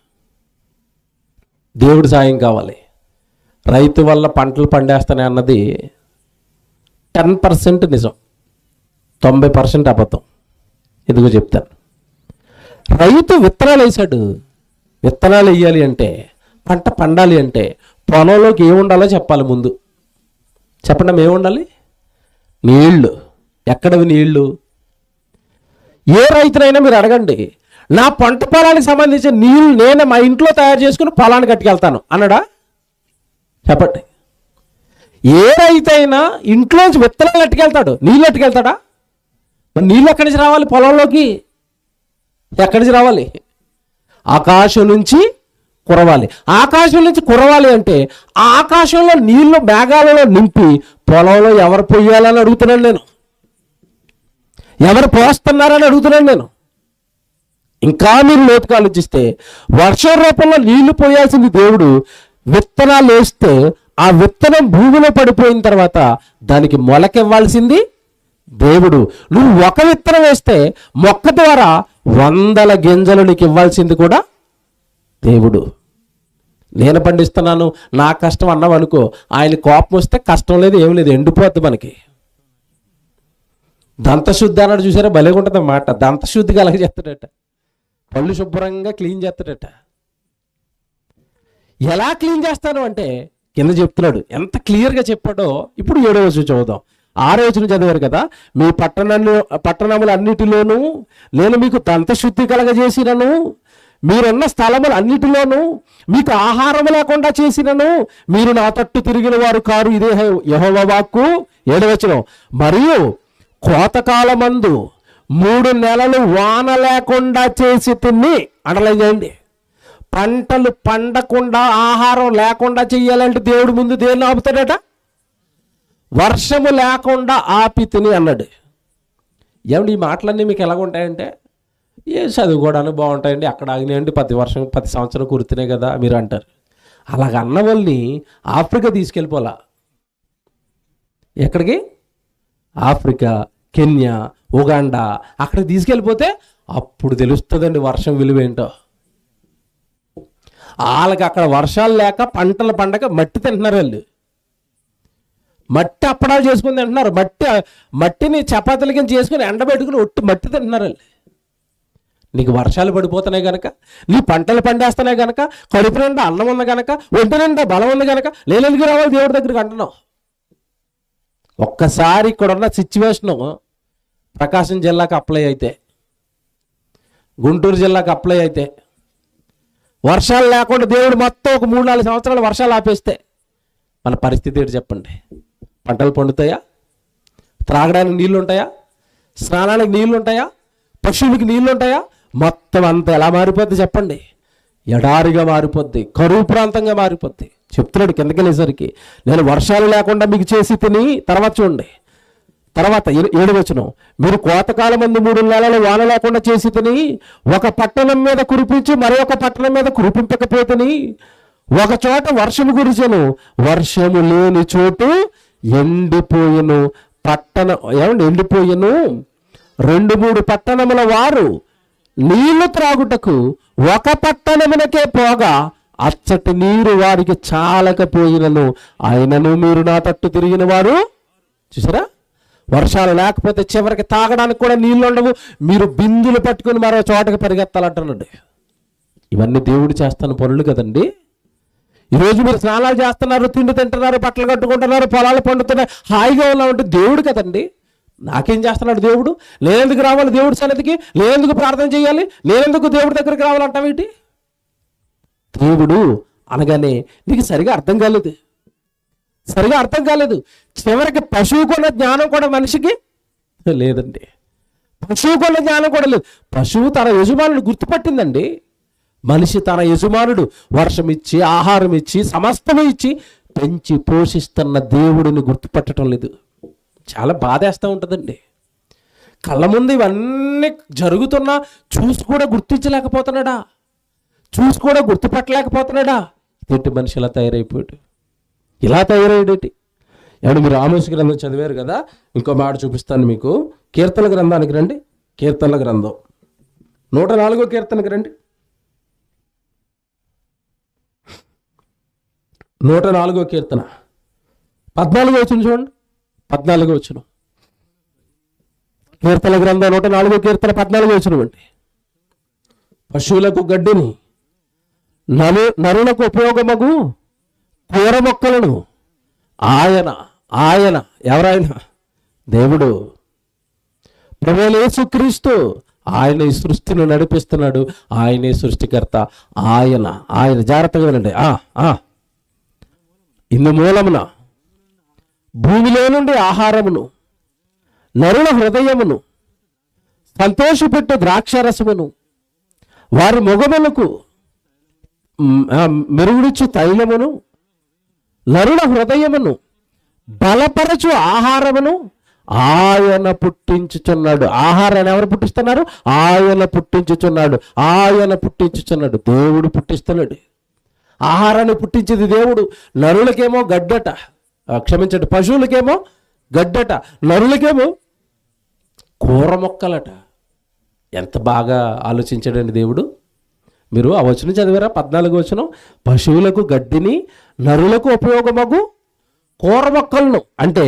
దేవుడు సాయం కావాలి. రైతు వల్ల పంటలు పండేస్తానే అన్నది 10% నిజం, 90% అబద్ధం. ఎందుకో చెప్తాను. రైతు విత్తనాలు వేశాడు. విత్తనాలు వేయాలి అంటే, పంట పండాలి అంటే పొలంలోకి ఏముండాలో చెప్పాలి ముందు. చెప్పండి, ఏముండాలి? నీళ్లు. ఎక్కడవి నీళ్లు? ఏ రైతునైనా మీరు అడగండి, నా పంట పొలానికి సంబంధించిన నీళ్ళు నేను మా ఇంట్లో తయారు చేసుకుని పొలాన్ని కట్టుకెళ్తాను అన్నాడా? చెప్పండి. ఏ రైతైనా ఇంట్లోంచి విత్తనాలు ఎట్టుకెళ్తాడు? నీళ్ళు ఎట్టుకెళ్తాడా? మరి నీళ్ళు ఎక్కడి నుంచి రావాలి పొలంలోకి? ఎక్కడి నుంచి రావాలి? ఆకాశం నుంచి కురవాలి. ఆకాశం నుంచి కురవాలి అంటే ఆకాశంలో నీళ్లు మేఘాలలో నింపి పొలంలో ఎవరు పొయ్యాలని అడుగుతున్నాను నేను, ఎవరు పోస్తున్నారని అడుగుతున్నాను నేను. ఇంకా మీరు లోతుగా ఆలోచిస్తే వర్షం రూపంలో నీళ్లు పోయాల్సింది దేవుడు. విత్తనాలు వేస్తే ఆ విత్తనం భూమిలో పడిపోయిన తర్వాత దానికి మొలకెవ్వాల్సింది దేవుడు. నువ్వు ఒక విత్తనం వేస్తే మొక్క ద్వారా 100 గింజలు నీకు ఇవ్వాల్సింది కూడా దేవుడు. నేను పండిస్తున్నాను, నా కష్టం అన్నావు అనుకో, ఆయన కోపం వస్తే కష్టం లేదు, ఏం లేదు, ఎండిపోద్ది మనకి. దంతశుద్ధి అన్నాడు చూసారా, భలేగా ఉంటుంది అన్నమాట. దంతశుద్ధిగా అలాగే చేస్తాడట, పళ్ళు శుభ్రంగా క్లీన్ చేస్తాడట. ఎలా క్లీన్ చేస్తాను అంటే కింద చెప్తున్నాడు, ఎంత క్లియర్గా చెప్పాడో. ఇప్పుడు 7వ వచనం చదువుదాం. 6వ వచనం చదివారు కదా. మీ పట్టణములన్నిటిలోనూ నేను మీకు దంతశుద్ధి కలగజేసినను, మీరున్న స్థలములు అన్నిటిలోనూ మీకు ఆహారం లేకుండా చేసినను, మీరు నా తట్టు తిరిగిన వారు కారు, ఇదే యెహోవా వాక్కు. 7వ వచనం, మరియు కోతకాలమందు 3 నెలలు వాన లేకుండా చేసి తిని, అండర్లైన్ చేయండి. పంటలు పండకుండా ఆహారం లేకుండా చెయ్యాలంటే దేవుడు ముందు దేన్ని ఆపుతాడట? వర్షము లేకుండా ఆపి తిని అన్నాడు. ఏమండి ఈ మాటలన్నీ మీకు ఎలాగ ఉంటాయంటే, ఏ చదువుకోవడానికి బాగుంటాయండి, అక్కడ ఆగినాయండి, ప్రతి సంవత్సరం కురుతున్నాయి కదా మీరు అంటారు. అలాగ అన్న వాళ్ళని ఆఫ్రికా తీసుకెళ్ళిపోలా. ఎక్కడికి? ఆఫ్రికా, కెన్యా, ఉగాండా, అక్కడికి తీసుకెళ్ళిపోతే అప్పుడు తెలుస్తుందండి వర్షం విలువ ఏంటో. వాళ్ళకి అక్కడ వర్షాలు లేక పంటలు పండక మట్టి తింటున్నారు వాళ్ళు. మట్టి అప్పడాలు చేసుకుని తింటున్నారు. మట్టిని చపాతీల కింద చేసుకుని ఎండబెట్టుకుని ఒట్టి మట్టి తింటున్నారు వాళ్ళు. నీకు వర్షాలు పడిపోతున్నాయి కనుక, నీ పంటలు పండేస్తున్నాయి కనుక, కడుపు నిండా అన్నం ఉంది కనుక, ఒంటి నిండా బలం ఉంది కనుక లేనెందుకు రావాలి దేవుడి దగ్గరికి అంటున్నావు. ఒక్కసారి ఇక్కడున్న సిచ్యువేషను ప్రకాశం జిల్లాకు అప్లై అయితే, గుంటూరు జిల్లాకు అప్లై అయితే, వర్షాలు లేకుండా దేవుడు మొత్తం ఒక 3-4 సంవత్సరాలు వర్షాలు ఆపేస్తే మన పరిస్థితి ఏంటి చెప్పండి? పంటలు పండుతాయా? త్రాగడానికి నీళ్ళు ఉంటాయా? స్నానానికి నీళ్ళు ఉంటాయా? పశువులకి నీళ్ళు ఉంటాయా? మొత్తం అంతా ఎలా మారిపోద్ది చెప్పండి? ఎడారిగా మారిపోద్ది, కరువు ప్రాంతంగా మారిపోద్ది. చెప్తున్నాడు కిందకి వెళ్ళేసరికి, నేను వర్షాలు లేకుండా మీకు చేసి తిని. తర్వాత చూడండి, తర్వాత 7వ వచనం, మీరు కోతకాలం మందు 3 నెలలు వాన లేకుండా చేసి తిని, ఒక పట్టణం మీద కురిపించి మరొక పట్టణం మీద కురిపింపకపోతేని, ఒక చోట వర్షము కురిసెను, వర్షము లేని చోటు ఎండిపోయెను. ఎండిపోయెను. 2-3 పట్టణముల వారు నీళ్లు త్రాగుటకు ఒక పట్టణమునకే పోగా అచ్చటి నీరు వారికి చాలకపోయినను, ఆయనను మీరు నా తట్టు తిరిగిన వారు. చూసారా, వర్షాలు లేకపోతే చివరికి తాగడానికి కూడా నీళ్ళు ఉండవు, మీరు బిందులు పట్టుకుని మరో చోటకి పరిగెత్తాలంటున్నాడు. ఇవన్నీ దేవుడు చేస్తున్న పనులు కదండి. ఈరోజు మీరు స్నానాలు చేస్తున్నారు, తిండి తింటున్నారు, బట్టలు కట్టుకుంటున్నారు, పొలాలు పండుతున్నాయి, హాయిగా ఉన్నామంటే దేవుడు కదండి. నాకేం చేస్తున్నాడు దేవుడు? నేనెందుకు రావాలి దేవుడి సన్నిధికి? నేనెందుకు ప్రార్థన చేయాలి? నేనెందుకు దేవుడి దగ్గరికి రావాలంటావేంటి? దేవుడు అనగానే నీకు సరిగా అర్థం కాలేదు. చివరికి పశువుకున్న జ్ఞానం కూడా మనిషికి లేదండి. పశువుకున్న జ్ఞానం కూడా లేదు. పశువు తన యజమానుడు గుర్తుపట్టిందండి. మనిషి తన యజమానుడు వర్షం ఇచ్చి, ఆహారం ఇచ్చి, సమస్తము ఇచ్చి పెంచి పోషిస్తున్న దేవుడిని గుర్తుపట్టడం లేదు. చాలా బాధేస్తూ ఉంటుందండి. కళ్ళ ముందు ఇవన్నీ జరుగుతున్నా చూసి కూడా గుర్తించలేకపోతున్నాడా? చూసి కూడా గుర్తుపట్టలేకపోతున్నాడా? ఇదేంటి మనిషి ఇలా తయారైపోయాడు, ఇలా తయారయ్యేటి? ఏమంటే మీరు ఆమోస్ గ్రంథం చదివారు కదా, ఇంకో మాట చూపిస్తాను మీకు. కీర్తన గ్రంథానికి రండి. కీర్తనల గ్రంథం 104వ కీర్తనకి రండి. 104వ కీర్తన 14వ వచనం చూడండి. 14వ వచనం, కీర్తన గ్రంథం 104వ కీర్తన 14వ వచనం అండి. పశువులకు గడ్డిని, నరులకు ఉపయోగమగు కూర మొక్కలను ఆయన ఎవరైనా దేవుడు ప్రభువైన యేసుక్రీస్తు, ఆయన ఈ సృష్టిని నడిపిస్తున్నాడు. ఆయనే సృష్టికర్త. ఆయన జాగ్రత్తగా వినండి. ఇందు మూలమున భూమిలో నుండి ఆహారమును, నరుల హృదయమును సంతోషపెట్టు ద్రాక్షారసమును, వారి మొగములకు మెరుగుడిచ్చు తైలమును, నరుల హృదయమును బలపరచు ఆహారమును ఆయన పుట్టించుచున్నాడు. ఆహారాన్ని ఎవరు పుట్టిస్తున్నారు? ఆయన పుట్టించుచున్నాడు. ఆయన పుట్టించుచున్నాడు. దేవుడు పుట్టిస్తున్నాడు. ఆహారాన్ని పుట్టించేది దేవుడు. నరులకేమో గడ్డట, క్షమించండి, పశువులకేమో గడ్డట, నరులకేమో కూర మొక్కలట. ఎంత బాగా ఆలోచించాడండి దేవుడు. మీరు ఆ వచనం చదివారా? 14వ వచనం, పశువులకు గడ్డిని, నరులకు ఉపయోగమగు కూర మొక్కలను. అంటే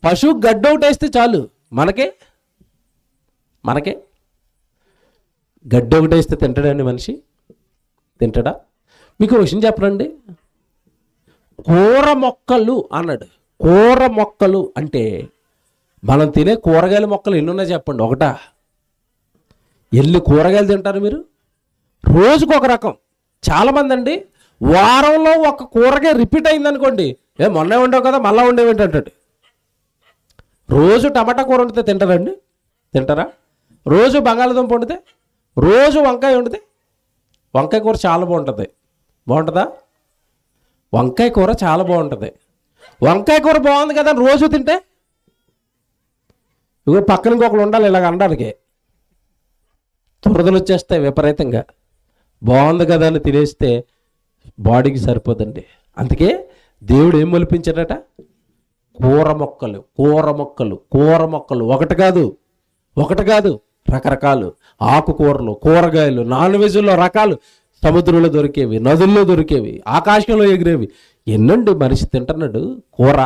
పశువు గడ్డి ఒకటి వేస్తే చాలు, మనకే గడ్డి ఒకటి వేస్తే తింటాడండి మనిషి? తింటాడా? మీకు విషయం చెప్పరండి, కూర మొక్కలు అన్నాడు. కూర మొక్కలు అంటే మనం తినే కూరగాయల మొక్కలు ఎన్ని ఉన్నాయి చెప్పండి? ఒకటా? ఎన్ని కూరగాయలు తింటారు మీరు? రోజుకు ఒక రకం. చాలామంది అండి వారంలో ఒక కూరగాయ రిపీట్ అయిందనుకోండి, మొన్నే ఉండవు కదా మళ్ళీ ఉండేవేంటి అంటాడు. రోజు టమాటా కూర వండితే తింటారండి? తింటారా? రోజు బంగాళదుంప వండితే, రోజు వంకాయ వండితే, వంకాయ కూర చాలా బాగుంటుంది. బాగుంటుందా? వంకాయ కూర చాలా బాగుంటుంది. వంకాయ కూర బాగుంది కదా రోజు తింటే, ఇగో పక్కన ఇంకొకరు ఉండాలి ఇలాగ అనడానికి. దురదలు వచ్చేస్తాయి విపరీతంగా. బాగుంది కదా అని తినేస్తే బాడీకి సరిపోదండి. అందుకే దేవుడు ఏం మొలిపించాడట? కూర మొక్కలు, కూర మొక్కలు, కూర మొక్కలు. ఒకటి కాదు రకరకాలు ఆకుకూరలు, కూరగాయలు, నాన్ వెజ్లో రకాలు, సముద్రంలో దొరికేవి, నదుల్లో దొరికేవి, ఆకాశంలో ఎగిరేవి. ఎన్నండి మనిషి తింటున్నాడు కూర.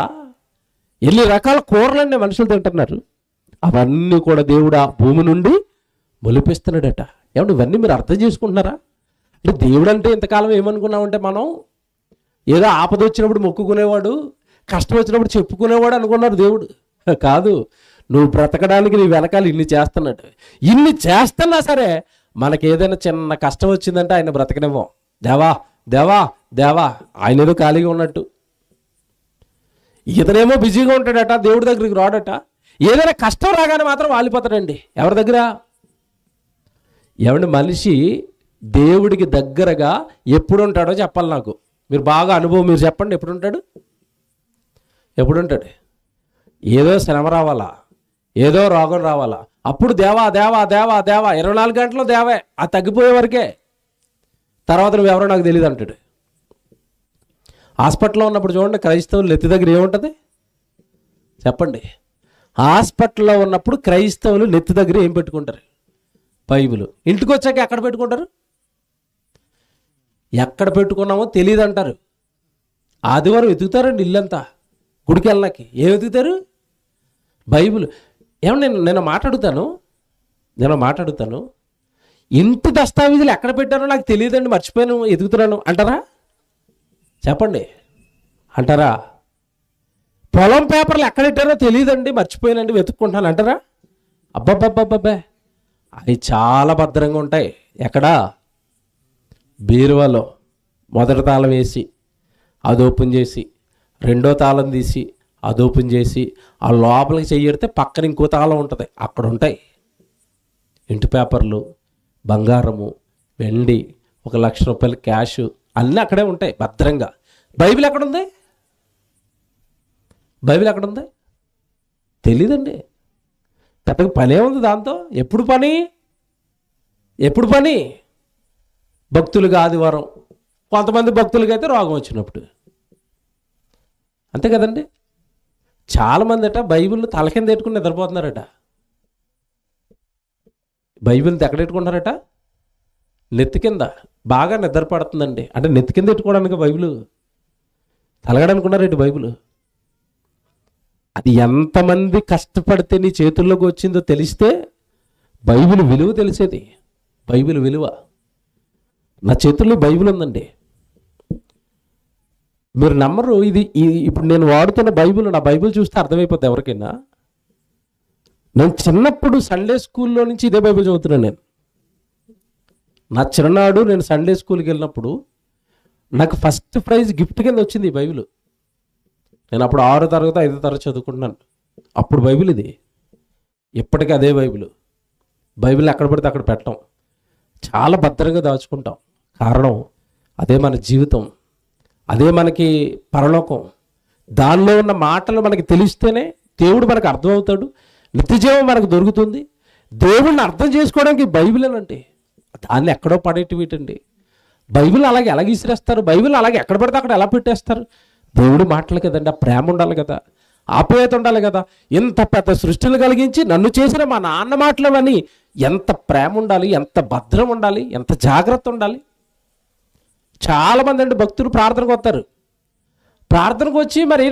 ఎన్ని రకాల కూరలన్నీ మనుషులు తింటున్నారు. అవన్నీ కూడా దేవుడు ఆ భూమి నుండి మొలిపిస్తున్నాడట. ఏమంటే ఇవన్నీ మీరు అర్థం చేసుకుంటున్నారా? అంటే దేవుడు అంటే ఇంతకాలం ఏమనుకున్నామంటే, మనం ఏదో ఆపద వచ్చినప్పుడు మొక్కుకునేవాడు, కష్టం వచ్చినప్పుడు చెప్పుకునేవాడు అనుకున్నారు. దేవుడు కాదు. నువ్వు బ్రతకడానికి నీ వెనకాల ఇన్ని చేస్తున్నాడు. ఇన్ని చేస్తున్నా సరే మనకి ఏదైనా చిన్న కష్టం వచ్చిందంటే ఆయన బ్రతకనివ్వం. దేవా దేవా దేవా, ఆయన ఏదో ఖాళీగా ఉన్నట్టు. ఇతనేమో బిజీగా ఉంటాడట, దేవుడి దగ్గరికి రాడట. ఏదైనా కష్టం రాగానే మాత్రం వాలిపోతాడండి. ఎవరి దగ్గర? ఏమంటే మనిషి దేవుడికి దగ్గరగా ఎప్పుడు ఉంటాడో చెప్పాలి నాకు. మీరు బాగా అనుభవం, మీరు చెప్పండి. ఎప్పుడు ఉంటాడు? ఏదో శ్రమ రావాలా, ఏదో రోగం రావాలా, అప్పుడు దేవా దేవా దేవా దేవా. 24 గంటలు దేవే. అది తగ్గిపోయే వరకే. తర్వాత నువ్వెవరో నాకు తెలియదు అంటాడు. హాస్పిటల్లో ఉన్నప్పుడు చూడండి, క్రైస్తవులు నెత్తి దగ్గర ఏముంటుంది చెప్పండి? హాస్పిటల్లో ఉన్నప్పుడు క్రైస్తవులు నెత్తి దగ్గర ఏం పెట్టుకుంటారు? బైబిల్. ఇంటికి వచ్చాక ఎక్కడ పెట్టుకుంటారు? ఎక్కడ పెట్టుకున్నామో తెలియదు అంటారు. ఆదివారం వెతుకుతారండి ఇల్లంతా. గుడికి వెళ్ళడానికి ఏం వెతుకుతారు? బైబిల్. ఏమన్నా నేను మాట్లాడుతాను, ఇంటి దస్తావేజులు ఎక్కడ పెట్టారో నాకు తెలియదండి, మర్చిపోయాను, ఎదుగుతున్నాను అంటారా? చెప్పండి, అంటారా? పొలం పేపర్లు ఎక్కడ పెట్టారో తెలియదండి, మర్చిపోయానండి, వెతుక్కుంటాను అంటారా? అబ్బబ్బబ్బబ్బబ్బే, అవి చాలా భద్రంగా ఉంటాయి. ఎక్కడా? బీరువాలో మొదటి తాళం వేసి అది ఓపెన్ చేసి, రెండో తాళం తీసి అది ఓపెన్ చేసి, ఆ లోపలికి చెయ్యడితే పక్కన ఇంకో తాళం ఉంటుంది, అక్కడ ఉంటాయి ఇంటి పేపర్లు, బంగారము, వెండి, 1 లక్ష రూపాయలు క్యాష్, అన్నీ అక్కడే ఉంటాయి భద్రంగా. బైబిల్ ఎక్కడుంది? తెలీదండి. పెద్దగా పనే ఉంది దాంతో. ఎప్పుడు పని? భక్తులుగా ఆదివారం, కొంతమంది భక్తులకి అయితే రోగం వచ్చినప్పుడు. అంతే కదండి. చాలామంది అట బైబిల్ తల కింద పెట్టుకుని నిద్రపోతున్నారట. బైబిల్ ఎక్కడ పెట్టుకుంటారట? నెత్తి కింద. బాగా నిద్ర పడుతుందండి. అంటే నెత్తి కింద పెట్టుకోవడానికి బైబిల్ తలగడనుకున్నారేంటి? బైబిల్ అది ఎంతమంది కష్టపడితే నీ చేతుల్లోకి వచ్చిందో తెలిస్తే బైబిల్ విలువ తెలిసేది. బైబిల్ విలువ. నా చేతుల్లో బైబిల్ ఉందండి, మీరు నమ్మరు. ఇది ఇప్పుడు నేను వాడుతున్న బైబిల్, నా బైబిల్ చూస్తే అర్థమైపోతుంది ఎవరికైనా. నేను చిన్నప్పుడు సండే స్కూల్లో నుంచి ఇదే బైబిల్ చదువుతున్నాను. నా చిన్ననాడు నేను సండే స్కూల్కి వెళ్ళినప్పుడు నాకు ఫస్ట్ ప్రైజ్ గిఫ్ట్ కింద వచ్చింది ఈ బైబిల్. నేను అప్పుడు 6వ తరగతి 5వ తరగతి చదువుకుంటున్నాను. అప్పుడు బైబిల్ ఇది. ఇప్పటికీ అదే బైబిల్. బైబిల్ ఎక్కడ పడితే అక్కడ పెట్టం, చాలా భద్రంగా దాచుకుంటాం. కారణం అదే మన జీవితం, అదే మనకి పరలోకం. దానిలో ఉన్న మాటలు మనకి తెలిస్తేనే దేవుడు మనకు అర్థమవుతాడు, నిత్యజీవం మనకు దొరుకుతుంది. దేవుడిని అర్థం చేసుకోవడానికి బైబిల్ అనండి, దాన్ని ఎక్కడో పడేటివిటండి. బైబిల్ అలాగే ఎలా విసిరేస్తారు, బైబిల్ అలాగే ఎక్కడ పడితే అక్కడ ఎలా పెట్టేస్తారు. దేవుడు మాటలు కదండి, ఆ ప్రేమ ఉండాలి కదా, ఆప్యాయత ఉండాలి కదా. ఇంత పెద్ద సృష్టిని కలిగించి నన్ను చేసిన మా నాన్న మాటలు అని ఎంత ప్రేమ ఉండాలి, ఎంత భద్రం ఉండాలి, ఎంత జాగ్రత్త ఉండాలి. చాలామంది అండి భక్తులు ప్రార్థనకు వస్తారు, ప్రార్థనకు వచ్చి మరి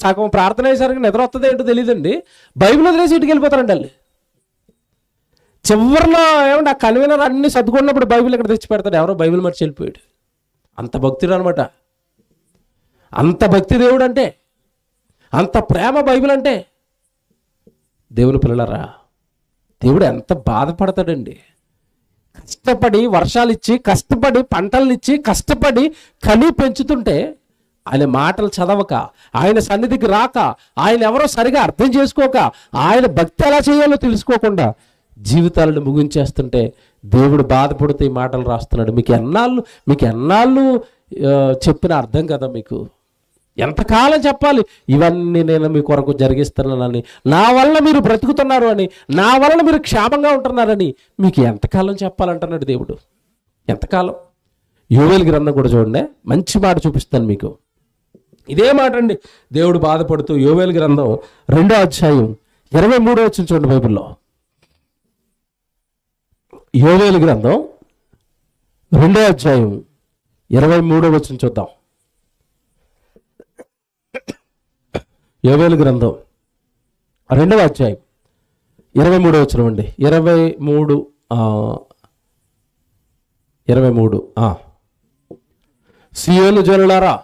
సగం ప్రార్థన అయ్యేసరికి నిద్ర వస్తుంది ఏంటో తెలియదండి, బైబిల్ వదిలేసి ఇంటికి వెళ్ళిపోతారండి వాళ్ళు. చివరిలో ఏమంటే ఆ కన్వీనర్ అన్ని సర్దుకున్నప్పుడు బైబిల్ ఇక్కడ తెచ్చి పెడతాడు, ఎవరో బైబిల్ మర్చి వెళ్ళిపోయాడు. అంత భక్తుడు అనమాట, అంత భక్తి దేవుడు అంటే, అంత ప్రేమ బైబిల్ అంటే. దేవుని పిల్లలారా, దేవుడు ఎంత బాధపడతాడండి. కష్టపడి వర్షాలు ఇచ్చి, కష్టపడి పంటలను ఇచ్చి, కష్టపడి కని పెంచుతుంటే ఆయన మాటలు చదవక, ఆయన సన్నిధికి రాక, ఆయన ఎవరో సరిగా అర్థం చేసుకోక, ఆయన భక్తి ఎలా చేయాలో తెలుసుకోకుండా జీవితాలను ముగించేస్తుంటే దేవుడు బాధపడుతూ ఈ మాటలు రాస్తున్నాడు. మీకు ఎన్నాళ్ళు చెప్పిన అర్థం కదా మీకు. ఎంతకాలం చెప్పాలి ఇవన్నీ నేను మీ కొరకు జరిగిస్తున్నానని, నా వల్ల మీరు బ్రతుకుతున్నారు అని, నా వల్ల మీరు క్షేమంగా ఉంటున్నారని మీకు ఎంతకాలం చెప్పాలంటున్నాడు దేవుడు. ఎంతకాలం? యోవేలు గ్రంథం కూడా చూడండి, మంచి మాట చూపిస్తాను మీకు. ఇదే మాట అండి దేవుడు బాధపడుతూ యోవేలు గ్రంథం 2వ అధ్యాయం 23వ వచనం చూడండి బైబిల్లో. యోవేలు గ్రంథం 2వ అధ్యాయం 23వ వచనం చూద్దాం. యోవేలు గ్రంథం 2వ అధ్యాయం 23వ వచనం అండి. 23 సియోను జనులారా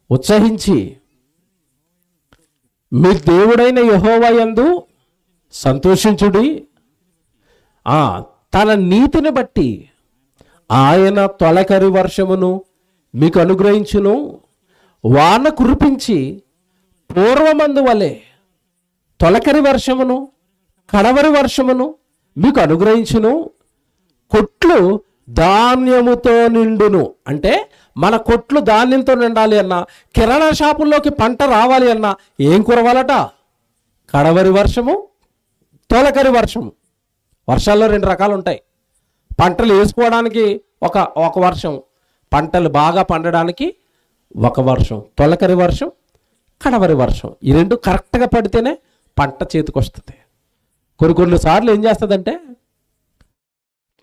ఉత్సహించి మీ దేవుడైన యెహోవా యందు సంతోషించుడి. తన నీతిని బట్టి ఆయన తొలకరి వర్షమును మీకు అనుగ్రహించును, వాన కురిపించి పూర్వమందు వలె తొలకరి వర్షమును కడవరి వర్షమును మీకు అనుగ్రహించును, కొట్లు ధాన్యముతో నిండును. అంటే మన కొట్లు ధాన్యంతో నిండాలి అన్నా, కిరాణా షాపుల్లోకి పంట రావాలి అన్నా ఏం కురవాలట? కడవరి వర్షము, తొలకరి వర్షము. వర్షాల్లో 2 రకాలు ఉంటాయి. పంటలు వేసుకోవడానికి ఒక వర్షం, పంటలు బాగా పండడానికి ఒక వర్షం. తొలకరి వర్షం, కడవరి వర్షం. ఈ 2 కరెక్ట్గా పడితేనే పంట చేతికి వస్తుంది. కొన్నిసార్లు ఏం చేస్తుందంటే,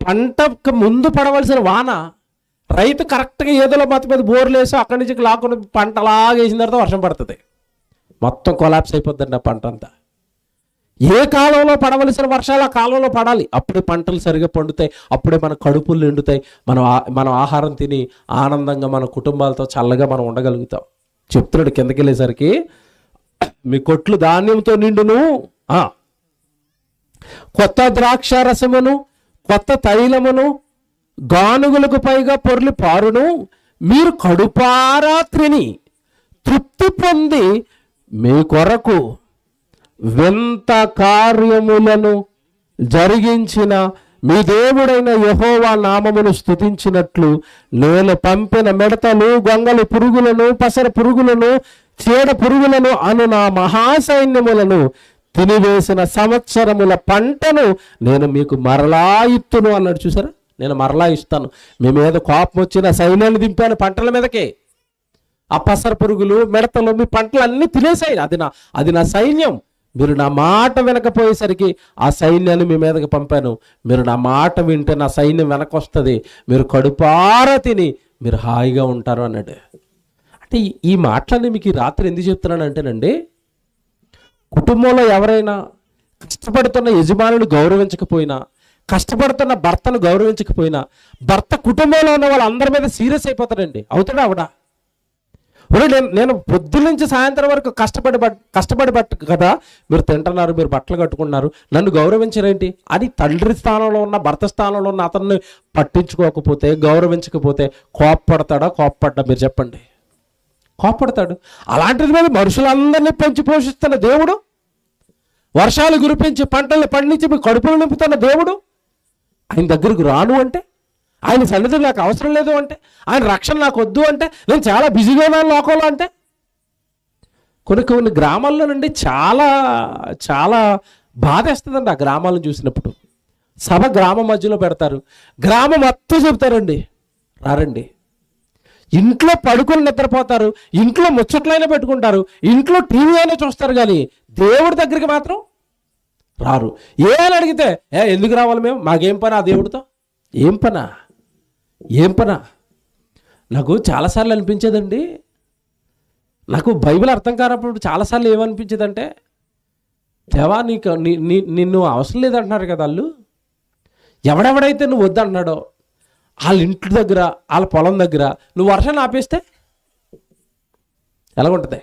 పంటకు ముందు పడవలసిన వాన రైతు కరెక్ట్గా ఏదోలో మత మీద బోర్లు వేసి అక్కడి నుంచి లాక్కుని పంట అలాగే వేసిన తర్వాత వర్షం పడుతుంది, మొత్తం కొలాప్స్ అయిపోద్దండి ఆ పంట అంతా. ఏ కాలంలో పడవలసిన వర్షాలు ఆ కాలంలో పడాలి, అప్పుడే పంటలు సరిగా పండుతాయి, అప్పుడే మన కడుపులు నిండుతాయి, మనం ఆహారం తిని ఆనందంగా మన కుటుంబాలతో చల్లగా మనం ఉండగలుగుతాం. చెప్తున్నాడు కిందకి వెళ్ళేసరికి, మీ కొట్లు ధాన్యంతో నిండును, కొత్త ద్రాక్ష రసమును కొత్త తైలమును గానుగులకు పైగా పొర్లి పారును, మీరు కడుపారా తిని తృప్తి పొంది మీ కొరకు వింత కార్యములను జరిగించిన మీ దేవుడైన యెహోవా నామమును స్తుతించినట్లు నేను పంపిన మిడతలు, గొంగలి పురుగులను, పసర పురుగులను, చీడ పురుగులను అను నా మహాసైన్యములను తినివేసిన సంవత్సరముల పంటను నేను మీకు మరలా ఇత్తును అన్నాడు. చూసారా, నేను మరలా ఇస్తాను. మీ మీద కోపం వచ్చిన సైన్యాన్ని దింపాను పంటల మీదకే. ఆ పసర పురుగులు, మిడతలు మీ పంటలు అన్నీ తినేసాయి. అది నా సైన్యం. మీరు నా మాట వినకపోయేసరికి ఆ సైన్యాన్ని మీ మీదకి పంపాను. మీరు నా మాట వింటే నా సైన్యం వెనకొస్తుంది, మీరు కడుపారా తిని మీరు హాయిగా ఉంటారు అన్నాడు. అంటే ఈ మాటలన్నీ మీకు ఈ రాత్రి ఎందుకు చెప్తున్నానంటేనండి, కుటుంబంలో ఎవరైనా కష్టపడుతున్న యజమానులు గౌరవించకపోయినా, కష్టపడుతున్న భర్తను గౌరవించకపోయినా, భర్త కుటుంబంలో ఉన్న వాళ్ళందరి మీద సీరియస్ అయిపోతాడండి. అవుతాడా ఆవిడ? నేను పొద్దున్న నుంచి సాయంత్రం వరకు కష్టపడి కదా మీరు తింటున్నారు, మీరు బట్టలు కట్టుకున్నారు, నన్ను గౌరవించరేంటి అని తండ్రి స్థానంలో ఉన్న, భర్త స్థానంలో ఉన్న అతన్ని పట్టించుకోకపోతే, గౌరవించకపోతే కోప్పడ్డా? మీరు చెప్పండి. కోప్పడతాడు. అలాంటిది మీద మనుషులందరినీ పెంచి పోషిస్తున్న దేవుడు వర్షాలు కురిపించి పంటలు పండించి మీ కడుపులు నింపుతున్న దేవుడు ఆయన దగ్గరకు రాను అంటే, ఆయన సన్నిధి నాకు అవసరం లేదు అంటే, ఆయన రక్షణ నాకు వద్దు అంటే, నేను చాలా బిజీగా ఉన్నాను లోకంలో అంటే, కొన్ని గ్రామాల్లో నుండి చాలా చాలా బాధేస్తుందండి ఆ గ్రామాలను చూసినప్పుడు. సభ గ్రామం మధ్యలో పెడతారు, గ్రామం మొత్తం చెబుతారండి, రారండి. ఇంట్లో పడుకొని నిద్రపోతారు, ఇంట్లో ముచ్చట్లైనా పెట్టుకుంటారు, ఇంట్లో టీవీ అయినా చూస్తారు, కానీ దేవుడి దగ్గరికి మాత్రం రారు. అని అడిగితే ఎందుకు రావాలి మేము, మాకేం పని ఆ దేవుడితో? ఏం పనా? నాకు చాలాసార్లు అనిపించేదండి, నాకు బైబిల్ అర్థం కానప్పుడు చాలాసార్లు ఏమనిపించేదంటే, దేవా నిన్ను అవసరం లేదంటున్నారు కదా వాళ్ళు, ఎవడెవడైతే నువ్వు వద్దంటున్నాడో వాళ్ళ ఇంటి దగ్గర వాళ్ళ పొలం దగ్గర నువ్వు వర్షాన్ని ఆపేస్తే ఎలాగుంటుంది?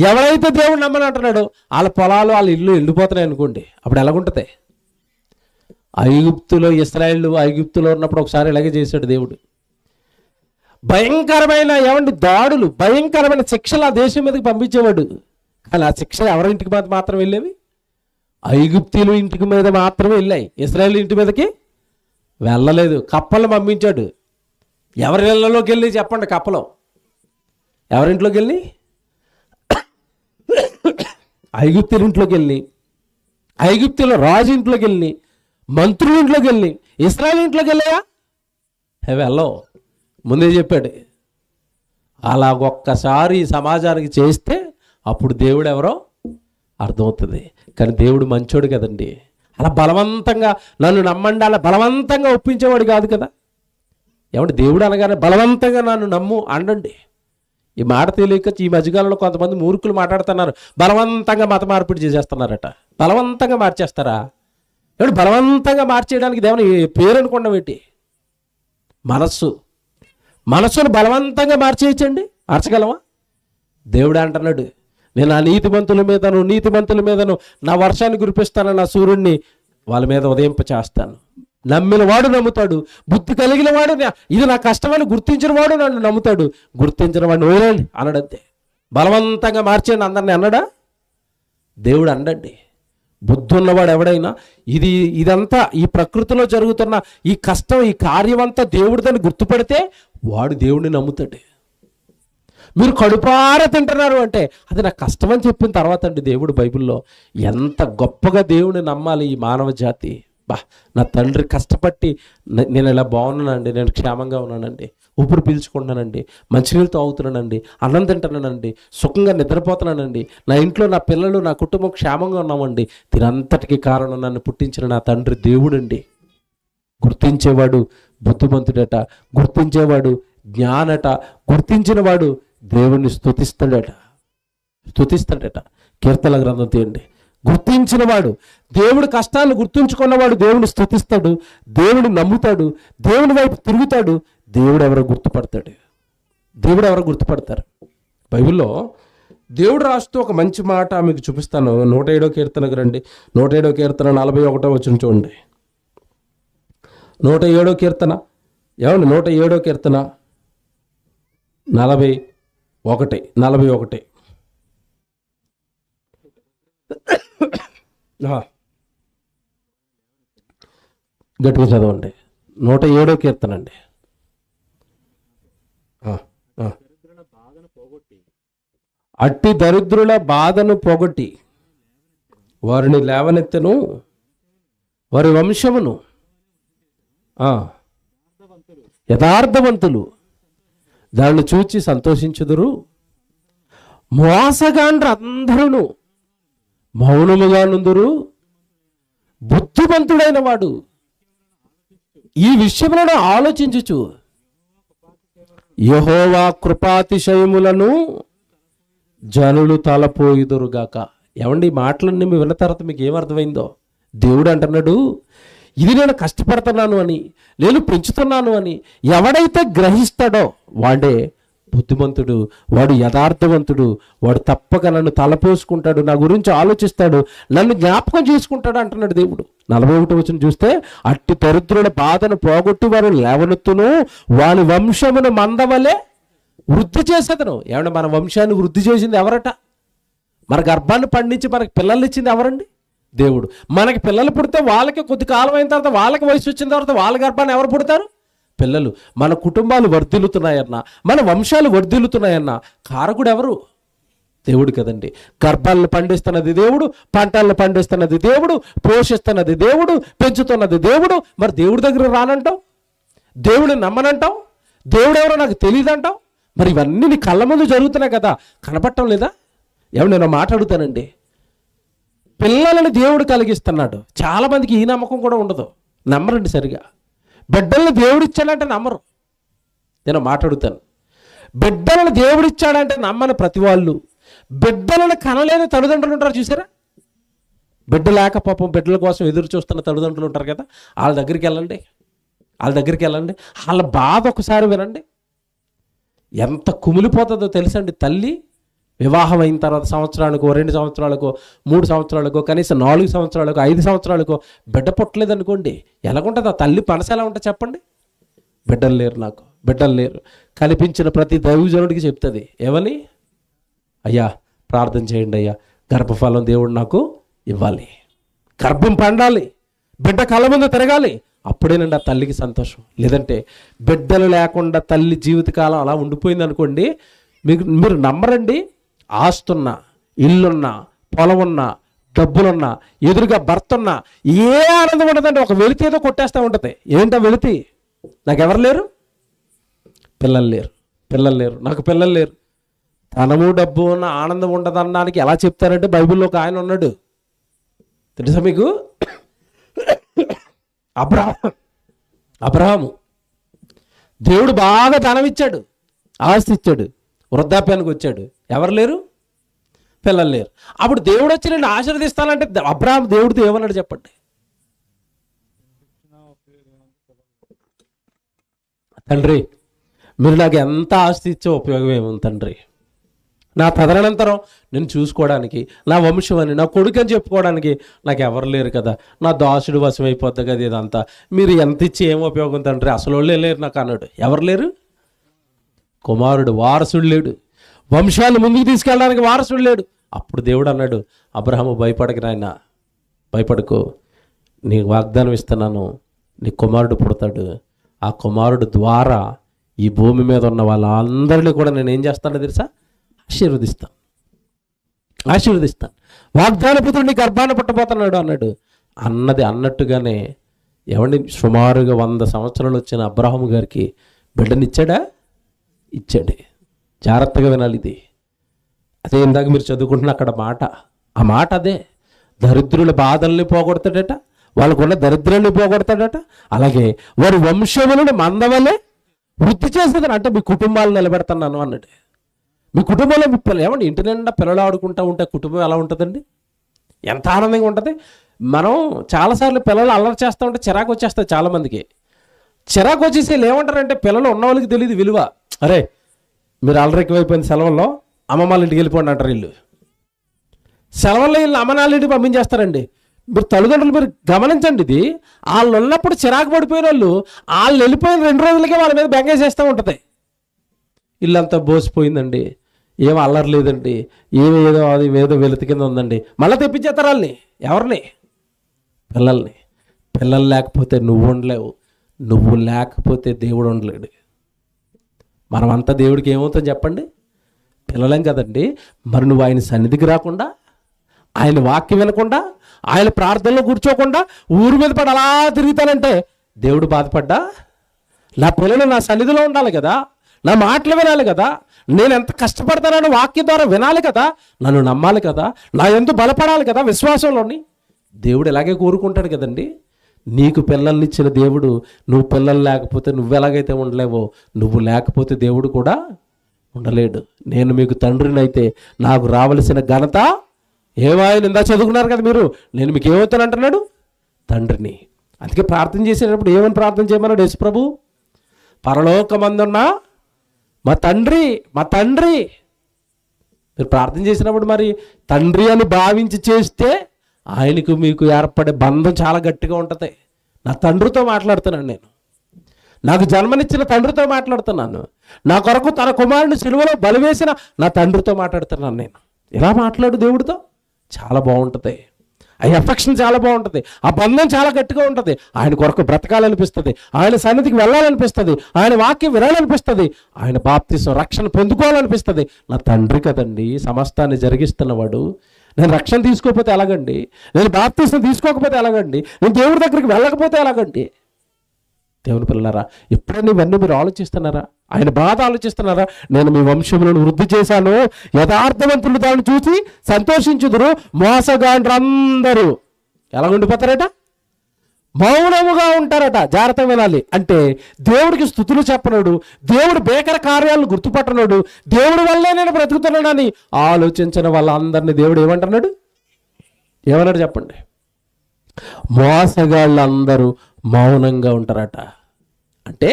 ఎవరైతే దేవుడు నమ్మని అంటున్నాడో వాళ్ళ పొలాలు వాళ్ళ ఇల్లు ఎండిపోతున్నాయి అనుకోండి, అప్పుడు ఎలాగుంటుంది? ఐగుప్తులో ఉన్నప్పుడు ఒకసారి ఇలాగే చేశాడు దేవుడు. భయంకరమైన దాడులు, భయంకరమైన శిక్షలు ఆ దేశం మీదకి పంపించేవాడు. కానీ ఆ శిక్ష ఎవరింటికి మాత్రం వెళ్ళేవి? ఐగుప్తీయుల ఇంటికి మీద మాత్రమే వెళ్ళాయి, ఇశ్రాయేలు ఇంటి మీదకి వెళ్ళలేదు. కప్పలు పంపించాడు. ఎవరి ఇళ్ళలోకి వెళ్ళి చెప్పండి, కప్పలో ఎవరింట్లోకి వెళ్ళి? ఐగుప్తుల ఇంట్లోకి వెళ్ళి, ఐగుప్తుల రాజు ఇంట్లోకి వెళ్ళి, మంత్రుల ఇంట్లోకి వెళ్ళి, ఇశ్రాయేలు ఇంట్లోకి వెళ్ళాయా? వెళ్ళవు. ముందే చెప్పాడు. అలాగొక్కసారి సమాజానికి చేస్తే అప్పుడు దేవుడు ఎవరో అర్థమవుతుంది. కానీ దేవుడు మంచోడు కదండి, అలా బలవంతంగా నన్ను నమ్మండి అలా బలవంతంగా ఒప్పించేవాడు కాదు కదా. దేవుడు అనగానే బలవంతంగా నన్ను నమ్ము అండండి. ఈ మాట తెలియక ఈ మధ్యకాలంలో కొంతమంది మూర్ఖులు మాట్లాడుతున్నారు, బలవంతంగా మత మార్పిడి చేసేస్తున్నారట. బలవంతంగా మార్చేస్తారా? బలవంతంగా మార్చేయడానికి దేవుని పేరు అనుకున్న పెట్టి మనస్సును బలవంతంగా మార్చేయచ్చండి, మార్చగలవా? దేవుడు అంటున్నాడు, నేను ఆ నీతిమంతుల మీదను నా వర్షాన్ని కురిపిస్తాను, నా సూర్యుడిని వాళ్ళ మీద ఉదయింప చేస్తాను. నమ్మిన వాడు నమ్ముతాడు, బుద్ధి కలిగిన వాడు ఇది నా కష్టమని గుర్తించిన వాడు నన్ను నమ్ముతాడు, గుర్తించిన వాడిని వదిలేండి అనడంతే. బలవంతంగా మార్చేయండి అందరినీ అన్నాడా? దేవుడు అండండి. బుద్ధి ఉన్నవాడు ఎవడైనా ఇదంతా ఈ ప్రకృతిలో జరుగుతున్న ఈ కష్టం, ఈ కార్యమంతా దేవుడిదని గుర్తుపడితే వాడు దేవుడిని నమ్ముతాడు. మీరు కడుపార తింటున్నారు అంటే అది నాకు కష్టం అని చెప్పిన తర్వాత అండి దేవుడు బైబిల్లో ఎంత గొప్పగా దేవుడిని నమ్మాలి ఈ మానవ జాతి. నా తండ్రి కష్టపట్టి నేను ఇలా బాగున్నానండి, నేను క్షేమంగా ఉన్నానండి, ఊపిరి పీల్చుకుంటున్నానండి, మంచినీళ్ళు తాగుతున్నానండి, అన్నం తింటున్నానండి, సుఖంగా నిద్రపోతున్నానండి, నా ఇంట్లో నా పిల్లలు నా కుటుంబం క్షేమంగా ఉన్నామండి. దీనంతటికీ కారణం నన్ను పుట్టించిన నా తండ్రి దేవుడండి. గుర్తించేవాడు బుద్ధిమంతుడట, గుర్తించేవాడు జ్ఞానట, గుర్తించిన వాడు దేవుణ్ణి స్తుతిస్తాడట. కీర్తన గ్రంథం తీయండి. గుర్తించిన వాడు, దేవుడి కష్టాలను గుర్తుంచుకున్నవాడు దేవుని స్తుతిస్తాడు, దేవుని నమ్ముతాడు, దేవుని వైపు తిరుగుతాడు. దేవుడు ఎవరో గుర్తుపడతారు. బైబిల్లో దేవుడు రాస్తూ ఒక మంచి మాట మీకు చూపిస్తాను. 107వ కీర్తనకు రండి. 107వ కీర్తన 41వ వచనం చూడండి. 107వ కీర్తన 107వ కీర్తన 41 గట్టిగా చదవండి. 107వ కీర్తన అండి. అట్టి దరిద్రుల బాధను పోగొట్టి వారిని లేవనెత్తెను, వారి వంశమును యథార్థవంతులు దాన్ని చూచి సంతోషించుదురు. మోసగాండ్రు అందరూ మౌనముగా నుందురు. బుద్ధిమంతుడైన వాడు ఈ విషయములను ఆలోచించుచు యెహోవా కృపాతిశయములను జనులు తలపోయుదురుగాక. ఏమండి, ఈ మాటలన్నీ మీ విన్న తర్వాత మీకు ఏమర్థమైందో? దేవుడు అంటున్నాడు, ఇది నేను కష్టపడుతున్నాను అని, నేను పెంచుతున్నాను అని ఎవడైతే గ్రహిస్తాడో వాడే బుద్ధిమంతుడు, వాడు యథార్థవంతుడు, వాడు తప్పక నన్ను తలపోసుకుంటాడు, నా గురించి ఆలోచిస్తాడు, నన్ను జ్ఞాపకం చేసుకుంటాడు అంటున్నాడు దేవుడు. 41వ వచనం చూస్తే, అట్టి దరిద్రుల బాధను పోగొట్టి వారు లేవనెత్తును, వాని వంశమును మందవలే వృద్ధి చేసేదను. ఏమన్నా మన వంశాన్ని వృద్ధి చేసింది ఎవరట? మన గర్భాన్ని పండించి మనకి పిల్లల్ని ఇచ్చింది ఎవరండి? దేవుడు. మనకి పిల్లలు పుడితే వాళ్ళకి కొద్ది కాలం అయిన తర్వాత, వాళ్ళకి వయసు వచ్చిన తర్వాత వాళ్ళ గర్భాన్ని ఎవరు పుడతారు? పిల్లలు. మన కుటుంబాలు వర్ధిల్లుతున్నాయన్నా, మన వంశాలు వర్ధిల్లుతున్నాయన్నా కారకుడు ఎవరు? దేవుడు కదండి. గర్భాలను పండిస్తున్నది దేవుడు, పంటలను పండిస్తున్నది దేవుడు, పోషిస్తున్నది దేవుడు, పెంచుతున్నది దేవుడు. మరి దేవుడి దగ్గర రానంటావు, దేవుడిని నమ్మనంటావు, దేవుడు ఎవరో నాకు తెలియదంటావు. మరి ఇవన్నీ నీ కళ్ళ ముందు జరుగుతున్నాయి కదా, కనపడటం లేదా? ఏమో నేను మాట్లాడుతానండి. పిల్లలని దేవుడు కలిగిస్తున్నాడు. చాలామందికి ఈ నమ్మకం కూడా ఉండదు, నమ్మరండి సరిగా. బిడ్డలను దేవుడు ఇచ్చాడంటే నమ్మరు. నేను మాట్లాడుతాను. బిడ్డలను దేవుడు ఇచ్చాడంటే నమ్మని ప్రతి వాళ్ళు, బిడ్డలను కనలేని తల్లిదండ్రులు ఉంటారు చూసారా? బిడ్డ లేక పాపం బిడ్డల కోసం ఎదురు చూస్తున్న తల్లిదండ్రులు ఉంటారు కదా, వాళ్ళ దగ్గరికి వెళ్ళండి, వాళ్ళ బాధ ఒకసారి వినండి. ఎంత కుమిలిపోతుందో తెలుసండి. తల్లి వివాహం అయిన తర్వాత సంవత్సరానికో, 2 సంవత్సరాలకో, 3 సంవత్సరాలకో, కనీసం 4 సంవత్సరాలకో, 5 సంవత్సరాలకో బిడ్డ పుట్టలేదనుకోండి, ఎలాగుంటుంది ఆ తల్లి మనసు? ఎలా ఉంటుంది చెప్పండి? బిడ్డలు లేరు, నాకు బిడ్డలు లేరు. కనిపించిన ప్రతి దైవజనుడికి చెప్తుంది ఏమని? అయ్యా ప్రార్థన చేయండి అయ్యా, గర్భఫలం దేవుడు నాకు ఇవ్వాలి, గర్భం పండాలి, బిడ్డ కళ్ళ ముందు తిరగాలి, అప్పుడేనండి ఆ తల్లికి సంతోషం. లేదంటే బిడ్డలు లేకుండా తల్లి జీవితకాలం అలా ఉండిపోయింది అనుకోండి, మీరు నమ్మరండి. ఆస్తున్నా, ఇల్లున్నా, పొలం ఉన్నా, డబ్బులున్నా, ఎదురుగా భర్త ఉన్నా ఏ ఆనందం ఉండదండి. ఒక వెలితి ఏదో కొట్టేస్తూ ఉంటుంది. ఏంటో వెలితి? నాకెవరు లేరు, పిల్లలు లేరు, నాకు పిల్లలు లేరు. ధనము డబ్బు ఉన్న ఆనందం ఉండదనడానికి ఎలా చెప్తారంటే, బైబిల్లో ఒక ఆయన ఉన్నాడు తెలుసా మీకు? అబ్రహాము. దేవుడు బాగా ధనం ఇచ్చాడు, ఆస్తి ఇచ్చాడు, వృద్ధాప్యానికి వచ్చాడు, ఎవరు లేరు, పిల్లలు లేరు. అప్పుడు దేవుడు వచ్చి నేను ఆశీర్వదిస్తానంటే అబ్రహాము దేవుడితో ఏమన్నాడు చెప్పండి? తండ్రి మీరు నాకు ఎంత ఆస్తి ఇచ్చే ఉపయోగం ఏముంది తండ్రి? నా తదనంతరం నేను చూసుకోవడానికి, నా వంశం అని, నా కొడుకు అని చెప్పుకోవడానికి నాకు ఎవరు లేరు కదా, నా దాసుడు వశం అయిపోద్ది కదా ఇదంతా. మీరు ఎంత ఇచ్చి ఏం ఉపయోగం తండ్రి? అసలు వాళ్ళే లేరు నాకు అన్నాడు. ఎవరు లేరు? కుమారుడు, వారసుడు లేడు, వంశాలు ముందుకు తీసుకెళ్ళడానికి వారసుడు లేడు. అప్పుడు దేవుడు అన్నాడు, అబ్రహాము భయపడకు నాయన, భయపడకు, నీకు వాగ్దానం ఇస్తున్నాను, నీ కుమారుడు పుడతాడు, ఆ కుమారుడు ద్వారా ఈ భూమి మీద ఉన్న వాళ్ళందరినీ కూడా నేను ఏం చేస్తానో తెలుసా? ఆశీర్వదిస్తాను. వాగ్దాన పుత్రుడు నీ గర్భాన పుట్టబోతున్నాడు అన్నాడు. అన్నట్టుగానే ఏమండి, సుమారుగా 100 సంవత్సరాలు వచ్చిన అబ్రహాము గారికి బిడ్డనిచ్చాడా? ఇచ్చాడు. జాగ్రత్తగా వినాలి ఇది. అదే ఇందాక మీరు చదువుకుంటున్న అక్కడ మాట, ఆ మాట అదే. దరిద్రుల బాధల్ని పోగొడతాడట, వాళ్ళకున్న దరిద్రాన్ని పోగొడతాడట. అలాగే వారి వంశములను మందవలే వృద్ధి చేసేదని, అంటే మీ కుటుంబాలు నిలబెడతాను అన్నాడు. మీ కుటుంబంలో మీ పిల్లలు ఏమండి, ఇంటి నిండా పిల్లలు ఆడుకుంటూ ఉంటే కుటుంబం ఎలా ఉంటుందండి? ఎంత ఆనందంగా ఉంటుంది. మనం చాలాసార్లు పిల్లలు అల్లరి చేస్తూ ఉంటే చిరాకు వచ్చేస్తుంది చాలామందికి. చిరాకు వచ్చేసి ఏమంటారంటే, పిల్లలు ఉన్న వాళ్ళకి తెలియదు విలువ. అరే మీరు అల్లరి ఎక్కువైపోయింది, సెలవుల్లో అమ్మమ్మ ఇంటికి వెళ్ళిపోండి అంటారు. వీళ్ళు సెలవుల్లో వీళ్ళు అమ్మనాళ్ళ ఇంటికి పంపించేస్తారండి. మీరు తల్లిదండ్రులు మీరు గమనించండి ఇది. వాళ్ళు ఉన్నప్పుడు చిరాకు పడిపోయిన వాళ్ళు వెళ్ళిపోయిన 2 రోజులకే వాళ్ళ మీద బెంగేసేస్తూ ఉంటుంది. ఇల్లంతా బోసిపోయిందండి, ఏం అల్లరి లేదండి, ఏదో అది ఏదో వెలుతి కింద ఉందండి, మళ్ళీ తెప్పించేస్తారు వాళ్ళని. ఎవరిని? పిల్లల్ని. పిల్లలు లేకపోతే నువ్వు ఉండలేవు, నువ్వు లేకపోతే దేవుడు ఉండలేడు. మనమంతా దేవుడికి ఏమవుతుంది చెప్పండి? పిల్లలేం కదండి. మరి నువ్వు ఆయన సన్నిధికి రాకుండా, ఆయన వాక్యం వినకుండా, ఆయన ప్రార్థనలో కూర్చోకుండా ఊరి మీద పడి అలా తిరుగుతానంటే దేవుడు బాధపడ్డా? నా పిల్లలు నా సన్నిధిలో ఉండాలి కదా, నా మాటలు వినాలి కదా, నేను ఎంత కష్టపడతానో వాక్యం ద్వారా వినాలి కదా, నన్ను నమ్మాలి కదా, నా యందు బలపడాలి కదా విశ్వాసంలోని. దేవుడు ఎలాగే కోరుకుంటాడు కదండి. నీకు పిల్లల్ని ఇచ్చిన దేవుడు, నువ్వు పిల్లలు లేకపోతే నువ్వు ఎలాగైతే ఉండలేవో, నువ్వు లేకపోతే దేవుడు కూడా ఉండలేడు. నేను మీకు తండ్రిని అయితే నాకు రావలసిన ఘనత ఏమాయని ఇందా చదువుకున్నారు కదా మీరు, నేను మీకు ఏమవుతాను అంటున్నాడు? తండ్రిని. అందుకే ప్రార్థన చేసేటప్పుడు ఏమని ప్రార్థన చేయమన్నాడు యేసు ప్రభు? పరలోకమందున్న మా తండ్రి, మా తండ్రి. మీరు ప్రార్థన చేసినప్పుడు మరి తండ్రి అని భావించి చేస్తే ఆయనకు మీకు ఏర్పడే బంధం చాలా గట్టిగా ఉంటుంది. నా తండ్రితో మాట్లాడుతున్నాను నేను, నాకు జన్మనిచ్చిన తండ్రితో మాట్లాడుతున్నాను, నా కొరకు తన కుమారుని సిలువలో బలివేసిన నా తండ్రితో మాట్లాడుతున్నాను నేను. ఎలా మాట్లాడు దేవుడితో చాలా బాగుంటుంది. ఆ ఎఫెక్షన్ చాలా బాగుంటుంది, ఆ బంధం చాలా గట్టిగా ఉంటుంది. ఆయన కొరకు బ్రతకాలనిపిస్తుంది, ఆయన సన్నిధికి వెళ్ళాలనిపిస్తుంది, ఆయన వాక్యం వినాలనిపిస్తుంది, ఆయన బాప్తిసం రక్షణ పొందుకోవాలనిపిస్తుంది. నా తండ్రి కదండి సమస్తాన్ని జరిగిస్తున్నవాడు, నేను రక్షణ తీసుకోకపోతే ఎలాగండి, నేను బాప్తిసం తీసుకోకపోతే ఎలాగండి, నేను దేవుడి దగ్గరికి వెళ్ళకపోతే ఎలాగండి? దేవుని పిల్లలారా, ఎప్పుడైనా ఇవన్నీ మీరు ఆలోచిస్తున్నారా? ఆయన బాధ ఆలోచిస్తున్నారా? నేను మీ వంశములను వృద్ధి చేశాను, యథార్థవంతులు దాన్ని చూసి సంతోషించుదురు, మోసగాండ్రందరూ ఎలా ఉండిపోతారట? మౌనముగా ఉంటారట. జాగ్రత్త వినాలి. అంటే దేవుడికి స్తుతులు చెప్పనడు, దేవుడు భీకర కార్యాలను గుర్తుపట్టనడు, దేవుడి వల్లే నేను బ్రతుకుతున్నానని ఆలోచించిన వాళ్ళందరినీ దేవుడు ఏమంటున్నాడు? ఏమన్నాడు చెప్పండి? మోసగాళ్ళందరూ మౌనంగా ఉంటారట. అంటే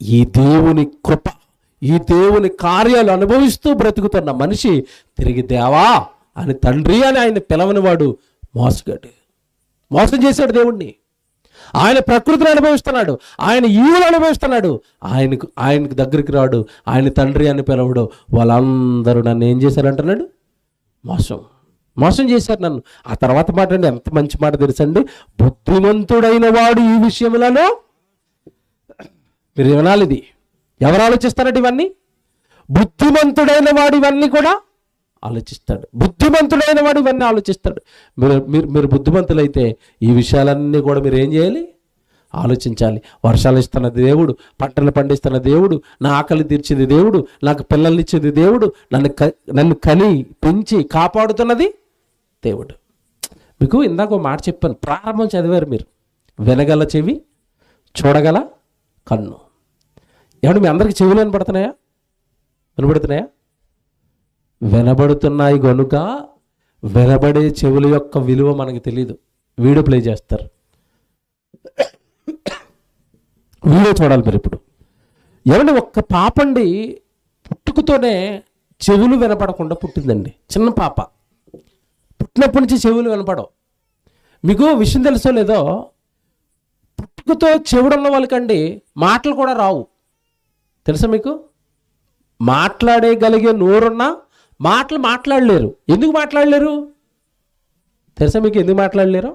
ఈ దేవుని కృప, ఈ దేవుని కార్యాలు అనుభవిస్తూ బ్రతుకుతున్న మనిషి తిరిగి దేవా అని తండ్రి అని ఆయన పిలవని వాడు మోసగాడు. మోసం చేశాడు దేవుణ్ణి. ఆయన ప్రకృతిని అనుభవిస్తున్నాడు, ఆయన ఈవులు అనుభవిస్తున్నాడు, ఆయనకు దగ్గరికి రాడు, ఆయన తండ్రి అని పిలవడు. వాళ్ళందరూ నన్ను ఏం చేశారంటున్నాడు? మోసం చేశారు నన్ను. ఆ తర్వాత మాట అండి, ఎంత మంచి మాట తెలుసండి, బుద్ధిమంతుడైన వాడు ఈ విషయములను, మీరు వినాలి ఇది, ఎవరు ఆలోచిస్తారంటే ఇవన్నీ? బుద్ధిమంతుడైన వాడు ఇవన్నీ కూడా ఆలోచిస్తాడు. బుద్ధిమంతుడైన వాడు ఇవన్నీ ఆలోచిస్తాడు. మీరు బుద్ధిమంతులైతే ఈ విషయాలన్నీ కూడా మీరు ఏం చేయాలి? ఆలోచించాలి. వర్షాలు ఇస్తున్న దేవుడు, పంటలు పండిస్తున్న దేవుడు, నా ఆకలి తీర్చింది దేవుడు, నాకు పిల్లల్ని ఇచ్చింది దేవుడు, నన్ను కని పెంచి కాపాడుతున్నది దేవుడు. మీకు ఇందాక ఒక మాట చెప్పాను, ప్రారంభం చదివారు మీరు. వినగల చెవి, చూడగల కన్ను. ఏమంటే మీ అందరికి చెవులు వినపడుతున్నాయా? వినబడుతున్నాయి కనుక వినబడే చెవుల యొక్క విలువ మనకు తెలియదు. వీడియో ప్లే చేస్తారు, వీడియో చూడాలి మీరు ఇప్పుడు. ఏమంటే ఒక్క పాపండి పుట్టుకతోనే చెవులు వినపడకుండా పుట్టిందండి. చిన్న పాప పుట్టినప్పటి నుంచి చెవులు వినపడవు. మీకు విషయం తెలుసో లేదో, పుట్టుకతో చెవుడున్న వాళ్ళకండి మాటలు కూడా రావు. తెలుసా మీకు? మాట్లాడగలిగే నోరున్నా మాటలు మాట్లాడలేరు. ఎందుకు మాట్లాడలేరు తెలుసా మీకు? ఎందుకు మాట్లాడలేరు?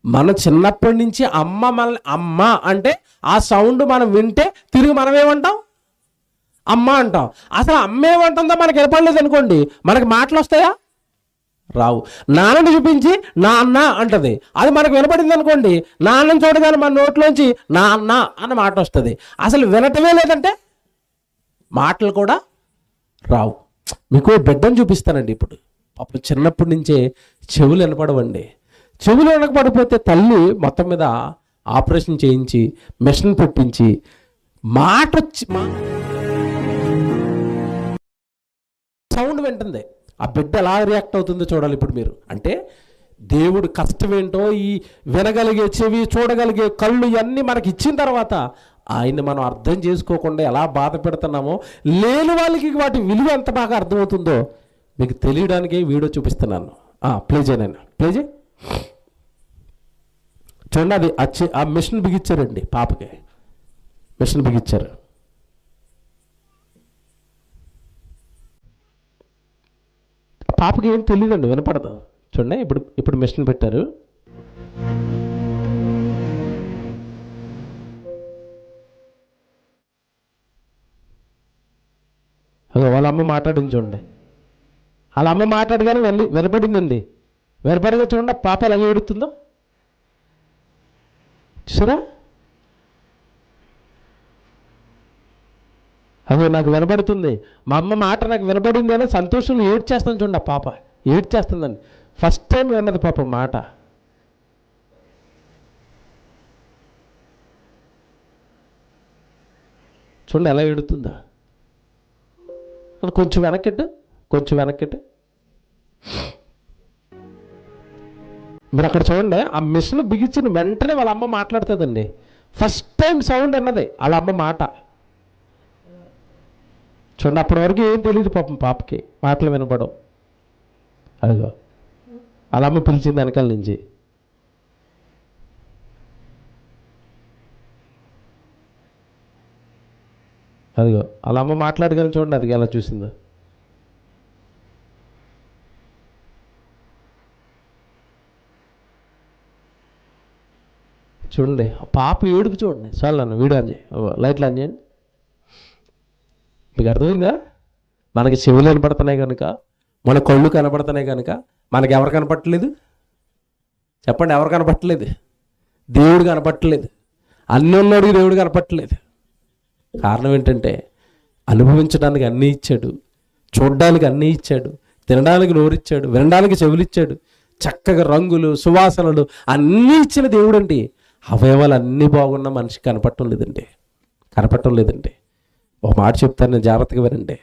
మనం చిన్నప్పటి నుంచి అమ్మ అంటే ఆ సౌండ్ మనం వింటే తిరిగి మనం ఏమంటాం? అమ్మ అంటాం. అసలు అమ్మ ఏమంటుందో మనకి వినపడలేదు అనుకోండి, మనకి మాటలు వస్తాయా? రావు. నాన్నని చూపించి నాన్న అంటది, అది మనకు వినపడింది అనుకోండి, నాన్నని చూడగానే మన నోట్లోంచి నాన్న అన్న మాట వస్తుంది. అసలు వినటమే లేదంటే మాటలు కూడా రావు. మీకు బిడ్డను చూపిస్తానండి ఇప్పుడు. అప్పుడు చిన్నప్పటి నుంచే చెవులు వినపడవండి. చెవులు వినపడిపోతే తల్లి మొత్తం మీద ఆపరేషన్ చేయించి మెషిన్ పెట్టించి మాట వచ్చి సౌండ్ వింటుంది. ఆ బిడ్డ ఎలా రియాక్ట్ అవుతుందో చూడాలి ఇప్పుడు మీరు. అంటే దేవుడు కష్టం ఏంటో, ఈ వినగలిగే చెవి, చూడగలిగే కళ్ళు ఇవన్నీ మనకి ఇచ్చిన తర్వాత ఆయన్ని మనం అర్థం చేసుకోకుండా ఎలా బాధ పెడుతున్నామో, లేని వాళ్ళకి వాటి విలువ ఎంత బాగా అర్థమవుతుందో మీకు తెలియడానికి వీడియో చూపిస్తున్నాను. ప్లే చేయను, ప్లే చేయి. చూడండి, అది ఆ మిషన్ బిగించారండి పాపకి, మిషన్ బిగించారు. పాపకి ఏం తెలియదండి, వినపడదు. చూడండి, ఇప్పుడు మిషన్ పెట్టారు. వాళ్ళ అమ్మ మాట్లాడింది చూడండి. వాళ్ళ అమ్మ మాట్లాడగానే వినపడిందండి. వినపడగా చూడండి పాప ఎలా ఏడుతుందో చూసారా? అదే నాకు వినపడుతుంది, మా అమ్మ మాట నాకు వినపడింది అని సంతోషంలో ఏడ్చేస్తాను. చూడండి, ఆ పాప ఏడ్చేస్తుందండి. ఫస్ట్ టైం విన్నది పాప మాట. చూడండి ఎలా ఏడుతుందా. కొంచెం వెనక్కెట్టు, కొంచెం వెనక్కెట్టు. మీరు అక్కడ చూడండి, ఆ మిషన్ బిగించిన వెంటనే వాళ్ళ అమ్మ మాట్లాడుతుందండి. ఫస్ట్ టైం సౌండ్ అన్నది వాళ్ళ అమ్మ మాట. చూడండి, అప్పటి వరకు ఏం తెలియదు పాపం పాపకి, మాటలు వినపడవు. అదిగో వాళ్ళ అమ్మ పిలిచింది వెనకాల నుంచి. అదిగో వాళ్ళ అమ్మ మాట్లాడగానే చూడండి అది ఎలా చూసిందో. చూడండి పాప ఏడుపు చూడండి. చాలు నన్ను వీడియో ఆన్ చేయి, లైట్లు ఆన్ చేయండి. మీకు అర్థమైందా? మనకి చెవులు కనపడుతున్నాయి కనుక, మన కళ్ళు కనపడుతున్నాయి కనుక మనకి ఎవరు కనపట్టలేదు చెప్పండి? ఎవరు కనపట్టలేదు? దేవుడు కనపట్టలేదు. అన్నీ ఉన్నోడికి దేవుడు కనపట్టలేదు. కారణం ఏంటంటే అనుభవించడానికి అన్నీ ఇచ్చాడు, చూడడానికి అన్నీ ఇచ్చాడు, తినడానికి నోరిచ్చాడు, వినడానికి చెవులిచ్చాడు, చక్కగా రంగులు సువాసనలు అన్నీ ఇచ్చిన దేవుడు అండి. అవయవాలు అన్నీ బాగున్న మనిషికి కనపడటం లేదండి. ఒక మాట చెప్తాను, నేను జాగ్రత్తగా వినండి.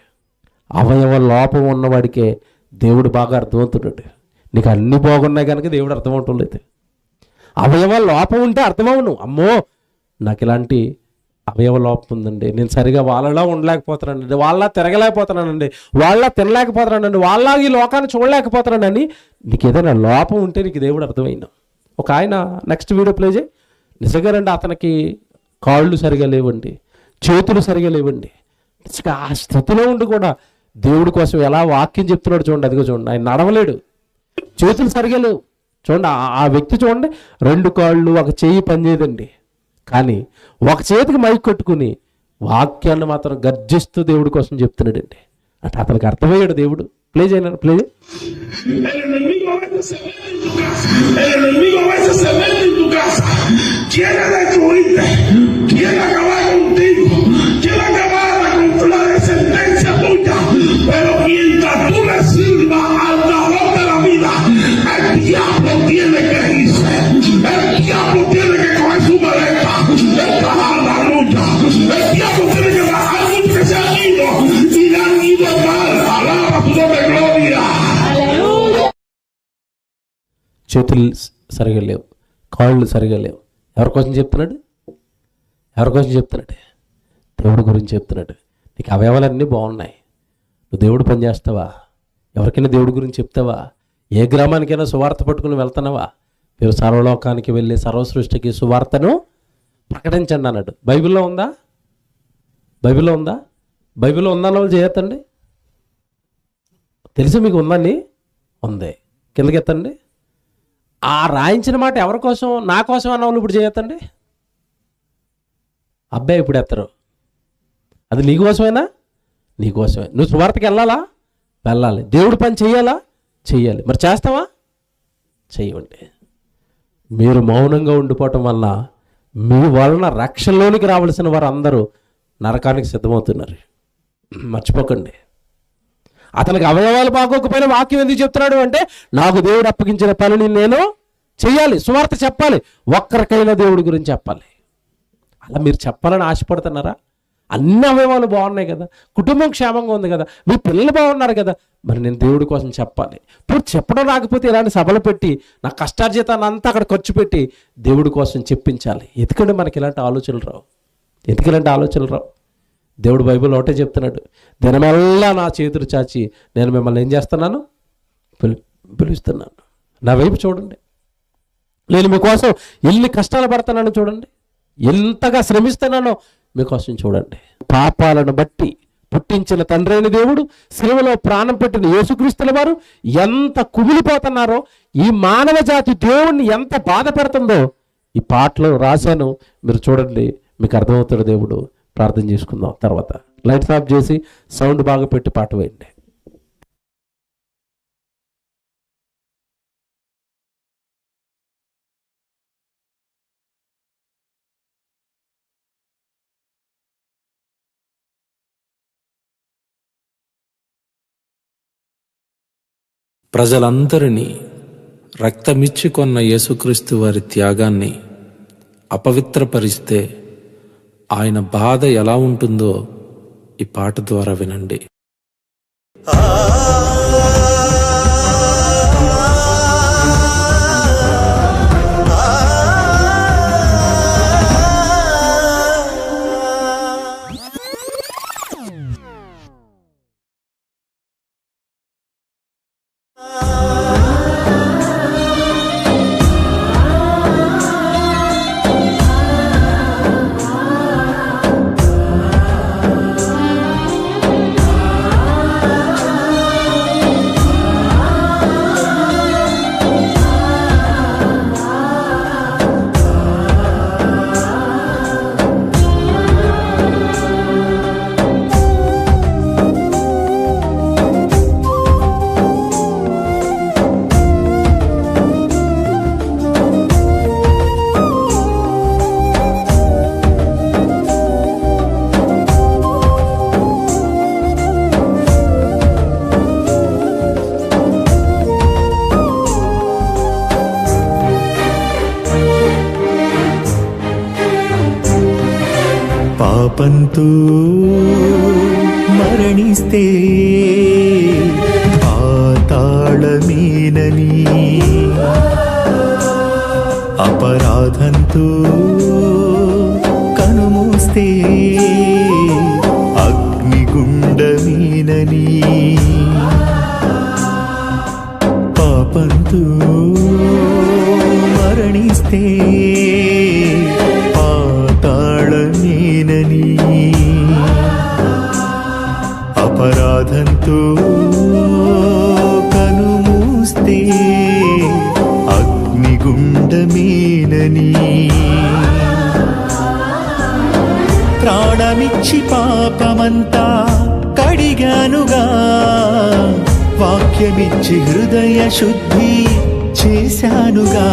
అవయవ లోపం ఉన్నవాడికే దేవుడు బాగా అర్థమవుతున్నాడు. నీకు అన్నీ బాగున్నాయి కనుక దేవుడు అర్థమవటం లేదు. అవయవ లోపం ఉంటే అర్థమవును. అమ్మో నాకు ఇలాంటి అవయవ లోపం ఉందండి, నేను సరిగా వాళ్ళలా ఉండలేకపోతున్నానండి, వాళ్ళ తిరగలేకపోతున్నానండి, వాళ్ళ తినలేకపోతున్నానండి, వాళ్ళ ఈ లోకాన్ని చూడలేకపోతున్నానని నీకు ఏదైనా లోపం ఉంటే నీకు దేవుడు అర్థమైనా. ఒక ఆయన నెక్స్ట్ వీడియో ప్లే చేయి. నిజంగానండి అతనికి కాళ్ళు సరిగా లేవండి, చేతులు సరిగా లేవండి. ఆ స్థితిలో ఉండి కూడా దేవుడి కోసం ఎలా వాక్యం చెప్తున్నాడు చూడండి. అదిగో చూడండి, ఆయన నడవలేడు, చేతులు సరిగా లేవు. చూడండి ఆ వ్యక్తి చూడండి, 2 కాళ్ళు 1 చెయ్యి పనిచేయదండి, కానీ ఒక చేతికి మైక్ కట్టుకుని వాక్యాన్ని మాత్రం గర్జిస్తూ దేవుడి కోసం చెప్తున్నాడండి. అంటే అతనికి అర్థమయ్యాడు దేవుడు. ప్లే చేయను, ప్లే చేయి. చేతులు సరిగా లేవు, కాళ్ళు సరిగా లేవు. ఎవరి కోసం చెప్తున్నాడు? దేవుడి గురించి చెప్తున్నాడు. నీకు అవయవాలన్నీ బాగున్నాయి, నువ్వు దేవుడు పని చేస్తావా? ఎవరికైనా దేవుడి గురించి చెప్తావా? ఏ గ్రామానికైనా సువార్త పట్టుకుని వెళ్తున్నావా? మీరు సర్వలోకానికి వెళ్ళి సర్వ సృష్టికి సువార్తను ప్రకటించండి అన్నాడు. బైబిల్లో ఉందా? బైబిల్లో ఉందన్న వాళ్ళు చేయొద్దండి. తెలిసి మీకు ఉందని ఉంది, కిందకి ఎత్తండి. ఆ రాయించిన మాట ఎవరి కోసం? నా కోసం అన్న వాళ్ళు ఇప్పుడు చేయొద్దండి. అబ్బాయి ఇప్పుడు ఎత్తరు. అది నీకోసమేనా? నీకోసమే. నువ్వు సువార్తకి వెళ్ళాలి. దేవుడు పని చెయ్యాలి. మరి చేస్తావా? చెయ్యండి. మీరు మౌనంగా ఉండిపోవటం వల్ల మీ వలన రక్షణలోనికి రావాల్సిన వారు అందరూ నరకానికి సిద్ధమవుతున్నారు. మర్చిపోకండి. అతనికి అవయవాలు బాగోకపోయినా వాక్యం ఎందుకు చెప్తున్నాడు అంటే, నాకు దేవుడు అప్పగించిన పనిని నేను చెయ్యాలి, సువార్త చెప్పాలి, ఒక్కరికైనా దేవుడి గురించి చెప్పాలి. అలా మీరు చెప్పాలని ఆశపడుతున్నారా? అన్ని అవయవాలు బాగున్నాయి కదా, కుటుంబం క్షేమంగా ఉంది కదా, మీ పిల్లలు బాగున్నారు కదా, మరి నేను దేవుడి కోసం చెప్పాలి. ఇప్పుడు చెప్పడం రాకపోతే ఇలాంటి సభలు పెట్టి నా కష్టార్జితాన్ని అంతా అక్కడ ఖర్చు పెట్టి దేవుడి కోసం చెప్పించాలి. ఎందుకంటే మనకి ఇలాంటి ఆలోచనలు రావు. దేవుడు బైబిల్ ఒకటే చెప్తున్నాడు, దినమెల్లా నా చేతులు చాచి నేను మిమ్మల్ని ఏం చేస్తున్నాను? పిలుస్తున్నాను. నా వైపు చూడండి. నేను మీకోసం ఎన్ని కష్టాలు పడుతున్నానో చూడండి, ఎంతగా శ్రమిస్తున్నానో మీకోసం చూడండి. పాపాలను బట్టి పుట్టించిన తండ్రి అయిన దేవుడు, శిలువలో ప్రాణం పెట్టిన యేసుక్రీస్తుల వారు ఎంత కుమిలిపోతున్నారో, ఈ మానవ జాతి దేవుణ్ణి ఎంత బాధ పెడుతుందో ఈ పాటలో రాశాను. మీరు చూడండి, మీకు అర్థమవుతాడు దేవుడు. ప్రార్థన చేసుకుందాం. తర్వాత లైట్స్ ఆఫ్ చేసి సౌండ్ బాగా పెట్టి పాట వేయండి. ప్రజలందరినీ రక్తమిచ్చి కొన్న యేసుక్రీస్తు వారి త్యాగాన్ని అపవిత్రపరిస్తే ఆయన బాధ ఎలా ఉంటుందో ఈ పాట ద్వారా వినండి. పాపంతో మరణిస్తే పాతాళమేనని, అపరాధంతో కనుమూస్తే అగ్నిగుండమేనని, పాపంతో మరణిస్తే పాతాళమేనని, అపరాధంతో కనుమూస్తే అగ్నిగుండమేనని, ప్రాణమిచ్చి పాపమంతా కడిగానుగా, వాక్యమిచ్చి హృదయ శుద్ధి చేశానుగా,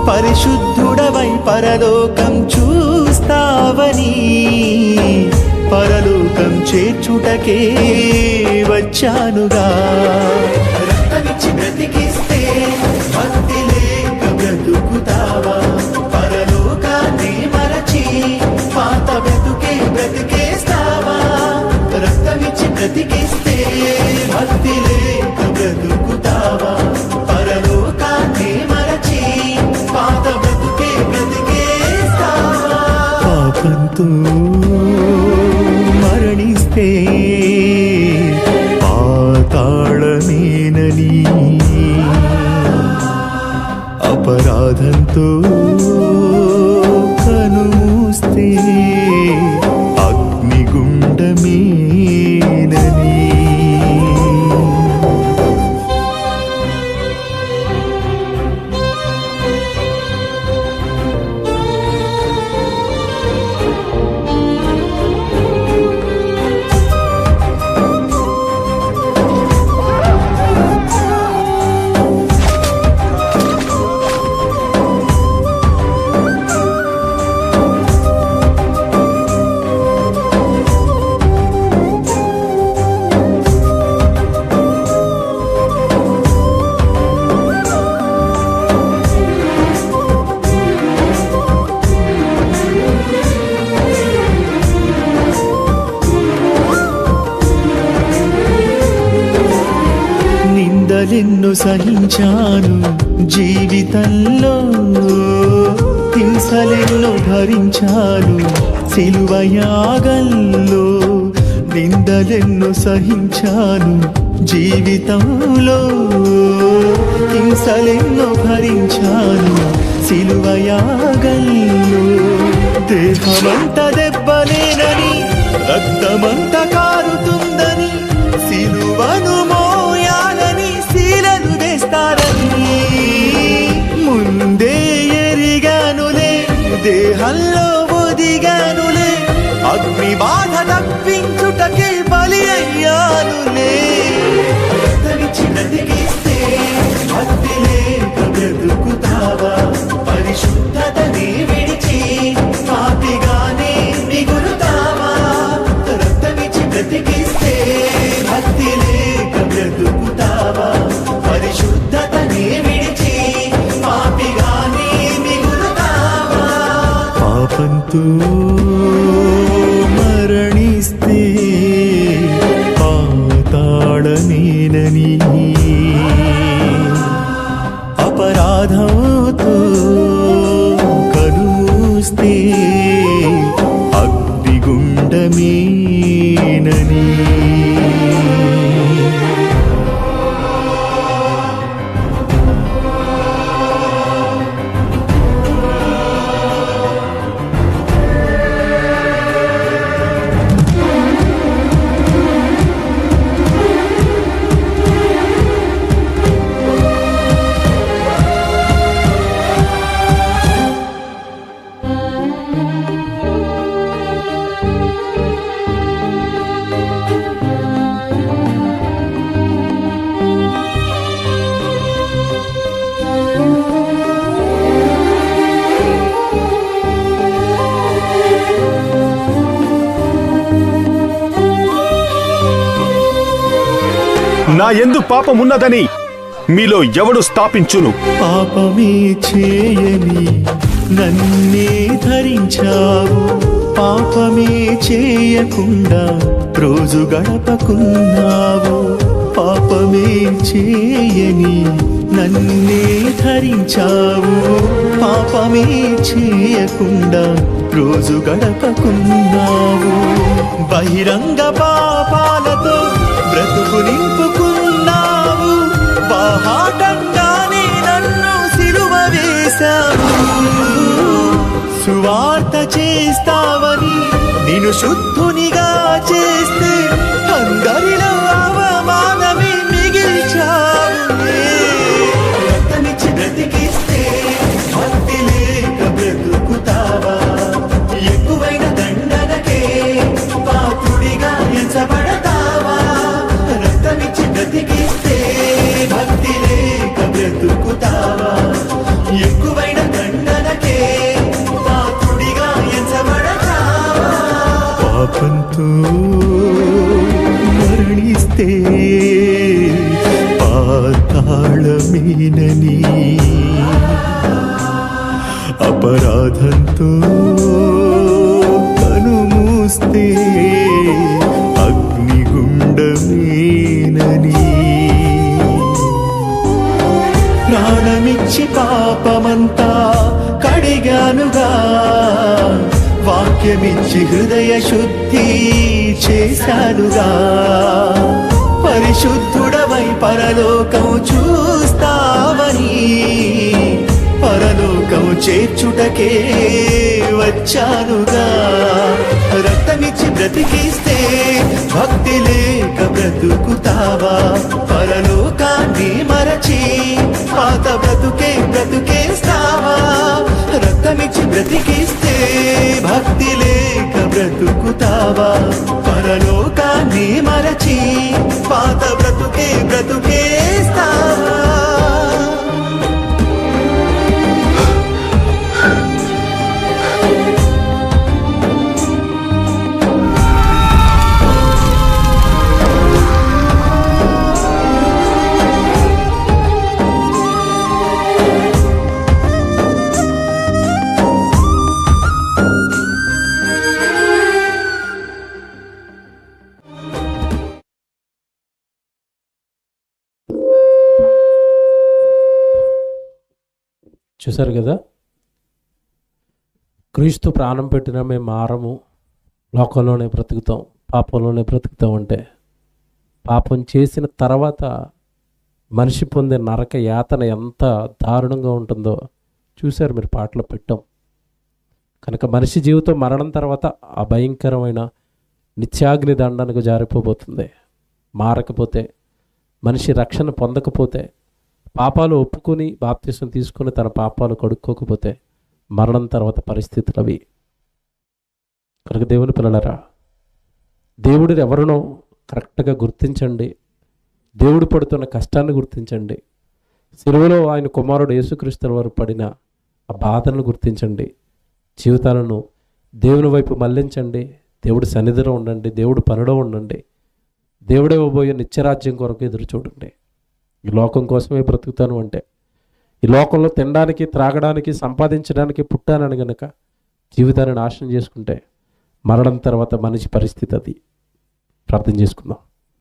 పరిశుద్ధుడవై పరలోకం చూస్తావని, పరలోకం చేర్చుటకే వచ్చానుగా. రక్తమిచ్చి బ్రతికిస్తే భక్తి లేక బ్రతుకుతావా, పరలోకాన్ని మరచి పాత బ్రతుకే బ్రతికేస్తావా. రక్తమిచ్చి బ్రతికిస్తే భక్తి లేక బ్రతుకుతావా, పరలోకాన్ని మరచి పాత బ్రతుకే బ్రతికేస్తావా. పాపంతో మరణిస్తే పాతాళమేనని, అపరాధంతో కనుమూస్తే అగ్నిగుండమేనని. నిందలెన్నో సహించాను జీవితంలో, హింసలెన్నో భరించాను సిలువ యాగంలో. నిందలెన్నో సహించాను జీవితంలో, హింసలెన్నో భరించాను సిలువ యాగంలో. దేహమంత దెబ్బలేనని, రక్తమంత కారుతుందని, సిలువను మోయాలని శీలను వేస్తారని ముందే ఎరిగానులే, దేహంలో ఒదిగానులే, అగ్ని బాధ తప్పించుటకే బలి అయ్యానులే. రక్తమిచ్చి బ్రతికిస్తే భక్తి లేక బ్రతుకుతావా, పరిశుద్ధతని విడిచి పాపిగానే మిగులుతావా. రక్తమిచ్చి బ్రతికిస్తే భక్తి లేక బ్రతుకుతావా, పరిశుద్ధతని విడిచి పాపిగానే మిగులుతావా. పాపంతో మరణిస్తే పాతాళమేనని, అపరాధంతో కనుమూస్తే అగ్నిగుండమేనని. నా యందు పాపమున్నదని మీలో ఎవడు స్థాపించును? పాపమే చేయని నన్నే ధరించావు, పాపమే చేయకుండా రోజు గడపకున్నావు. పాపమే చేయని నన్నే ధరించావు. పాపమే చేయకుండా రోజు గడపకున్నావు. బహిరంగ పాపాలతో బ్రతుకు నింపుకున్నావు. బాహాటంగానే నన్ను సిలువ వేశావు. సువార్త చేస్తావని నిన్ను శుద్ధునిగా చేస్తే అందరిలో అవమానమే మిగిల్చావు. రక్తమిచ్చి బ్రతికిస్తే భక్తి లేక బ్రతుకుతావా? ఎక్కువైన దండనకే పాత్రుడిగా ఎంచబడతావా? రక్తమిచ్చి బ్రతికిస్తే భక్తి లేక బ్రతుకుతావా? ఎక్కువైన దండనకే పాత్రుడిగా ఎంచబడతావా? పాపంతో మరణిస్తే పాతాళమేనని, అపరాధంతో కనుమూస్తే అగ్నిగుండమేనని, ప్రాణమిచ్చి పాపమంతా కడిగానుగా. వాక్యమిచ్చి హృదయ శుద్ధి చేశానుగా. పరిశుద్ధుడవై పరలోకం చూస్తావని పరలోకం చేర్చుటకే వచ్చానుగా. రక్తమిచ్చి బ్రతికిస్తే భక్తి లేక బ్రతుకుతావా? పరలోకాన్ని మరచి పాత బ్రతుకేస్తావా? రక్తమిచ్చి బ్రతికిస్తే భక్తి లేక బ్రతుకుతావా? పరలోకాన్ని మరచి పాత బ్రతుకేస్తావా? చూశారు కదా, క్రీస్తు ప్రాణం పెట్టిన మేము మారము, లోకంలోనే బ్రతుకుతాం, పాపంలోనే బ్రతుకుతాం అంటే పాపం చేసిన తర్వాత మనిషి పొందే నరక యాతన ఎంత దారుణంగా ఉంటుందో చూశారు మీరు, పాటలో పెట్టాం. కనుక మనిషి జీవితం మరణం తర్వాత ఆ భయంకరమైన నిత్యాగ్ని దండనకు జారిపోబోతుంది. మారకపోతే, మనిషి రక్షణ పొందకపోతే, పాపాలు ఒప్పుకొని బాప్తిసం తీసుకొని తన పాపాలు కడుక్కోకపోతే మరణం తర్వాత పరిస్థితులు అవి. కనుక దేవుని పిల్లలరా, దేవుడిని ఎవరినో కరెక్ట్గా గుర్తించండి. దేవుడు పడుతున్న కష్టాన్ని గుర్తించండి. సిలువలో ఆయన కుమారుడు యేసుక్రీస్తు వారు పడిన ఆ బాధలను గుర్తించండి. జీవితాలను దేవుని వైపు మళ్లించండి. దేవుడి సన్నిధిలో ఉండండి. దేవుడు పనిలో ఉండండి. దేవుడే ఇవ్వబోయే నిత్యరాజ్యం కొరకు ఎదురు చూడండి. ఈ లోకం కోసమే బ్రతుకుతాను అంటే, ఈ లోకంలో తినడానికి, త్రాగడానికి, సంపాదించడానికి పుట్టానని గనక జీవితాన్ని నాశనం చేసుకుంటే మరణం తర్వాత మనిషి పరిస్థితి అది. ప్రార్థన చేసుకుందాం.